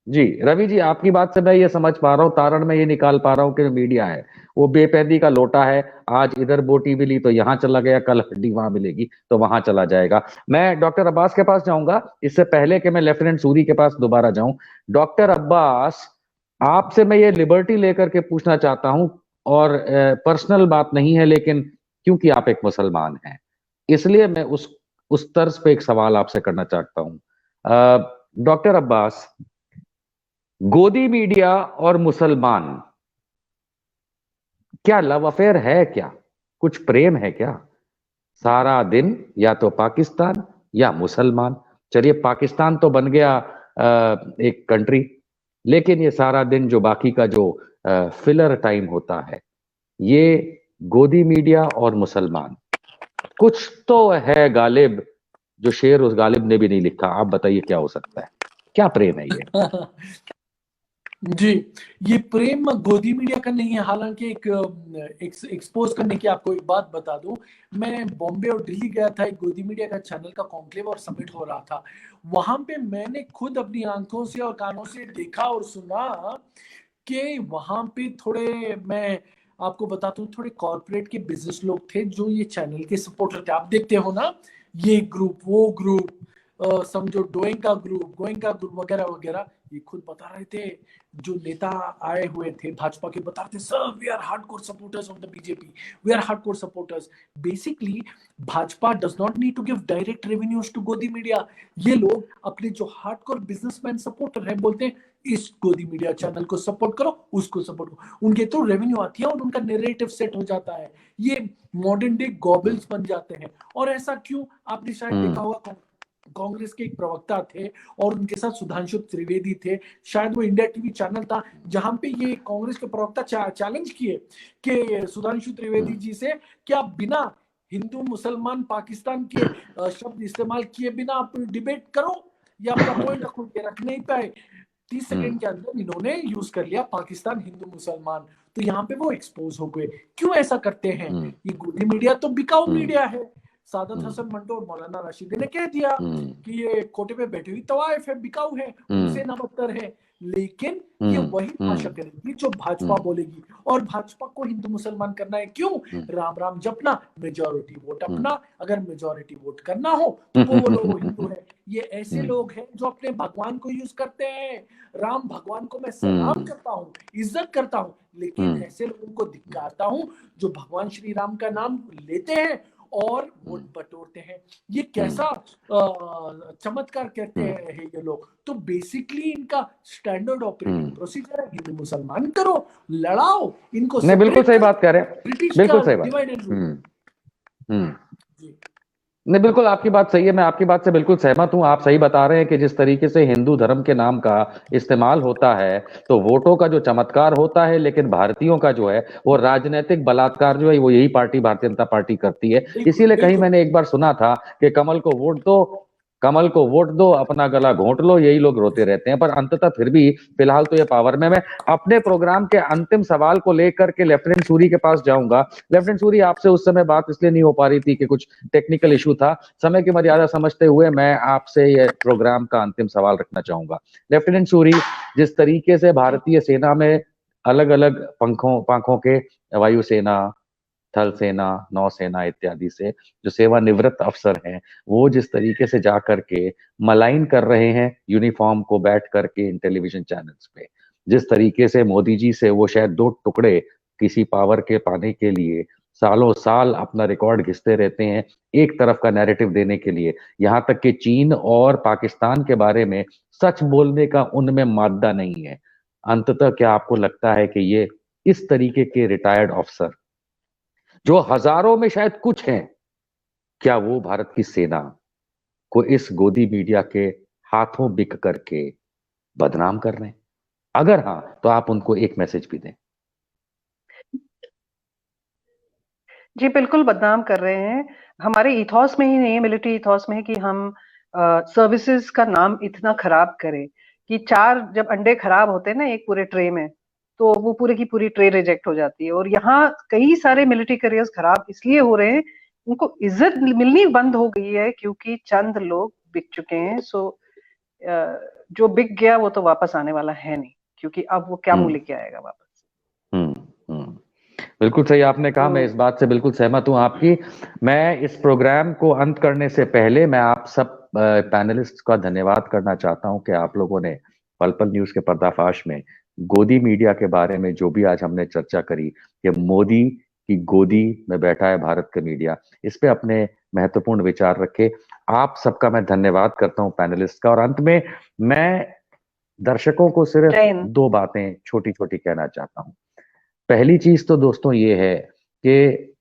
जी रवि जी, आपकी बात से मैं ये समझ पा रहा हूँ, तारण में ये निकाल पा रहा हूँ कि मीडिया है वो बेपैदी का लोटा है। आज इधर बोटी मिली तो यहाँ चला गया, कल हड्डी वहां मिलेगी तो वहां चला जाएगा। मैं डॉक्टर अब्बास के पास जाऊंगा, इससे पहले कि मैं लेफ्टिनेंट सूरी के पास दोबारा जाऊं। डॉक्टर अब्बास, आपसे मैं ये लिबर्टी लेकर के पूछना चाहता हूं, और पर्सनल बात नहीं है, लेकिन क्योंकि आप एक मुसलमान हैं इसलिए मैं उस तर्ज पे एक सवाल आपसे करना चाहता हूं। डॉक्टर अब्बास, गोदी मीडिया और मुसलमान, क्या लव अफेयर है? क्या कुछ प्रेम है क्या? सारा दिन या तो पाकिस्तान या मुसलमान। चलिए पाकिस्तान तो बन गया एक कंट्री, लेकिन ये सारा दिन जो बाकी का जो फिलर टाइम होता है, ये गोदी मीडिया और मुसलमान, कुछ तो है गालिब, जो शेर उस गालिब ने भी नहीं लिखा। आप बताइए क्या हो सकता है, क्या प्रेम है ये? जी, ये प्रेम गोदी मीडिया का नहीं है। हालांकि एक एक्सपोज करने की आपको एक बात बता दूं, मैं बॉम्बे और दिल्ली गया था, एक गोदी मीडिया का चैनल का कॉन्क्लेव और समिट हो रहा था। वहां पे मैंने खुद अपनी आंखों से और कानों से देखा और सुना कि वहां पे थोड़े, मैं आपको बताता हूँ, थोड़े कॉर्पोरेट के बिजनेस लोग थे जो ये चैनल के सपोर्टर थे। आप देखते हो ना, ये ग्रुप वो ग्रुप, समझो गोइंका ग्रुप वगैरह वगैरह, ये खुद बता रहे थे। जो नेता आए हुए थे भाजपा के, बता रहे थे, sir we are hardcore supporters of the BJP, we are hardcore supporters. Basically Bhajpa does not need to give direct revenues to गोदी मीडिया। ये लोग अपने जो हार्डकोर बिजनेसमैन सपोर्टर है बोलते हैं इस गोदी मीडिया चैनल को सपोर्ट करो, उसको सपोर्ट करो। उनके तो रेवेन्यू आती है और उनका नैरेटिव सेट हो जाता है। ये मॉडर्न डे गॉबल्स बन जाते हैं। और ऐसा क्यों? आपने शायद देखा होगा, कांग्रेस के एक प्रवक्ता थे और उनके साथ सुधांशु त्रिवेदी थे, शायद वो इंडिया टीवी चैनल था, जहां पे ये कांग्रेस के प्रवक्ता चैलेंज किए कि सुधांशु त्रिवेदी जी से कि आप बिना हिंदू मुसलमान पाकिस्तान के शब्द इस्तेमाल किए बिना आप डिबेट करो या अपना पॉइंट रखो। ये रख नहीं पाए। 30 सेकंड के अंदर इन्होंने यूज कर लिया पाकिस्तान हिंदू मुसलमान। तो यहाँ पे वो एक्सपोज हो गए। क्यों ऐसा करते हैं? ये गोदी मीडिया तो बिकाऊ मीडिया है। सादत हसन मंटो और मौलाना राशिदी ने कह दिया कि ये कोटे पे बैठी हुई तवाइफ है, बिकाऊ है, उनसे ना बदतर है। लेकिन ये वही भाषा करेगी जो भाजपा बोलेगी। और भाजपा को हिंदू मुसलमान करना है। क्यों? राम राम जपना, मेजॉरिटी वोट अपना। अगर मेजॉरिटी वोट करना हो तो वो बोलो वो हिंदू है। ये ऐसे लोग हैं जो अपने भगवान को यूज करते हैं। राम भगवान को मैं सलाम करता हूँ, इज्जत करता हूँ, लेकिन ऐसे लोगों को धिक्कारता हूँ जो भगवान श्री राम का नाम लेते हैं और वोट बटोरते हैं। ये कैसा चमत्कार कहते हैं ये लोग। तो बेसिकली इनका स्टैंडर्ड ऑपरेटिंग प्रोसीजर है, हिंदू मुसलमान करो, लड़ाओ, इनको नहीं, बिल्कुल सही बात कह रहे हैं, ब्रिटिश बिल्कुल का सही बात। Divide and rule. नहीं, बिल्कुल आपकी बात सही है, मैं आपकी बात से बिल्कुल सहमत हूं। आप सही बता रहे हैं कि जिस तरीके से हिंदू धर्म के नाम का इस्तेमाल होता है तो वोटों का जो चमत्कार होता है, लेकिन भारतीयों का जो है वो राजनीतिक बलात्कार जो है वो यही पार्टी भारतीय जनता पार्टी करती है। इसीलिए कहीं मैंने एक बार सुना था कि कमल को वोट दो, अपना गला घोंट लो, यही लोग रोते रहते हैं। पर अंततः फिर भी फिलहाल तो ये पावर में। मैं अपने प्रोग्राम के अंतिम सवाल को लेकर के लेफ्टिनेंट सूरी के पास जाऊंगा। लेफ्टिनेंट सूरी, आपसे उस समय बात इसलिए नहीं हो पा रही थी कि कुछ टेक्निकल इशू था। समय की मर्यादा समझते हुए मैं आपसे ये प्रोग्राम का अंतिम सवाल रखना चाहूंगा। लेफ्टिनेंट सूरी, जिस तरीके से भारतीय सेना में अलग अलग पंखों के, वायुसेना, थल सेना, नौसेना इत्यादि से जो सेवानिवृत्त अफसर हैं, वो जिस तरीके से जा करके मलाइन कर रहे हैं यूनिफॉर्म को बैठ करके इन टेलीविजन चैनल्स पे, जिस तरीके से मोदी जी से वो शायद 2 टुकड़े किसी पावर के पाने के लिए सालों साल अपना रिकॉर्ड घिसते रहते हैं, एक तरफ का नैरेटिव देने के लिए, यहां तक कि चीन और पाकिस्तान के बारे में सच बोलने का उनमें मादा नहीं है। अंततः क्या आपको लगता है कि ये इस तरीके के रिटायर्ड ऑफिसर जो हजारों में शायद कुछ हैं, क्या वो भारत की सेना को इस गोदी मीडिया के हाथों बिक करके बदनाम कर रहे हैं? अगर हाँ, तो आप उनको एक मैसेज भी दें। जी बिल्कुल बदनाम कर रहे हैं। हमारे इथॉस में ही नहीं है, मिलिट्री इथॉस में है कि हम सर्विसेज का नाम इतना खराब करें कि 4 जब अंडे खराब होते हैं ना एक पूरे ट्रे में, तो वो पूरी की पूरी ट्रे रिजेक्ट हो जाती है। और यहाँ कई सारे मिलिट्री करियर्स खराब इसलिए हो रहे हैं, उनको इज्जत मिलनी बंद हो गई है क्योंकि चंद लोग बिक चुके हैं। सो जो बिक गया वो तो वापस आने वाला है नहीं, क्योंकि अब वो क्या मुंह लेके आएगा वापस। बिल्कुल सही आपने कहा, मैं इस बात से बिल्कुल सहमत हूं आपकी। मैं इस प्रोग्राम को अंत करने से पहले मैं आप सब पैनलिस्ट का धन्यवाद करना चाहता हूं कि आप लोगों ने पल पल न्यूज के पर्दाफाश में गोदी मीडिया के बारे में जो भी आज हमने चर्चा करी कि मोदी की गोदी में बैठा है भारत का मीडिया, इस पे अपने महत्वपूर्ण विचार रखे। आप सबका मैं धन्यवाद करता हूं पैनलिस्ट का। और अंत में मैं दर्शकों को सिर्फ 2 बातें छोटी छोटी कहना चाहता हूं। पहली चीज तो दोस्तों ये है कि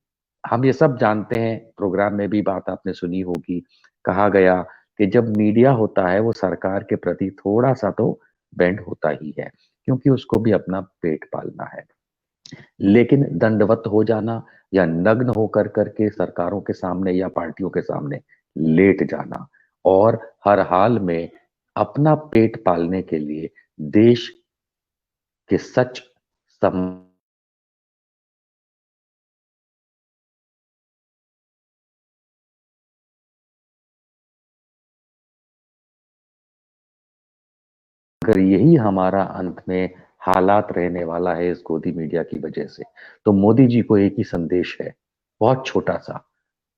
हम ये सब जानते हैं, प्रोग्राम में भी बात आपने सुनी होगी, कहा गया कि जब मीडिया होता है वो सरकार के प्रति थोड़ा सा तो बेंड होता ही है, क्योंकि उसको भी अपना पेट पालना है। लेकिन दंडवत हो जाना या नग्न होकर करके सरकारों के सामने या पार्टियों के सामने लेट जाना और हर हाल में अपना पेट पालने के लिए देश कि सच सम अगर यही हमारा अंत में हालात रहने वाला है इस गोदी मीडिया की वजह से, तो मोदी जी को एक ही संदेश है, बहुत छोटा सा।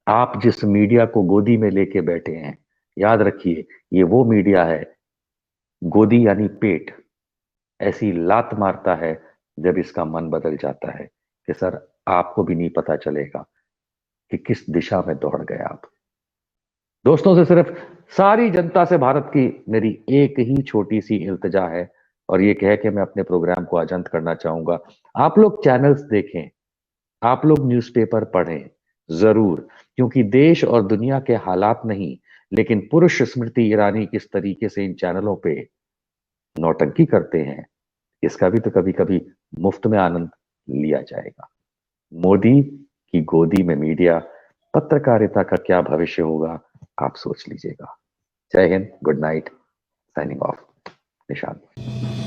आप जिस मीडिया को गोदी में लेके बैठे हैं, याद रखिए ये वो मीडिया है, गोदी यानी पेट, ऐसी लात मारता है जब इसका मन बदल जाता है कि सर आपको भी नहीं पता चलेगा कि किस दिशा में दौड़ गए आप। दोस्तों से सिर्फ सारी जनता से भारत की मेरी एक ही छोटी सी इल्तिजा है, और ये कह के मैं अपने प्रोग्राम को अजंत करना चाहूंगा। आप लोग चैनल्स देखें, आप लोग न्यूज़पेपर पढ़ें जरूर, क्योंकि देश और दुनिया के हालात नहीं, लेकिन पुरुष स्मृति ईरानी किस तरीके से इन चैनलों पे नौटंकी करते हैं, इसका भी तो कभी कभी मुफ्त में आनंद लिया जाएगा। मोदी की गोदी में मीडिया, पत्रकारिता का क्या भविष्य होगा, आप सोच लीजिएगा। जय Hind, good night, signing off, Nishant.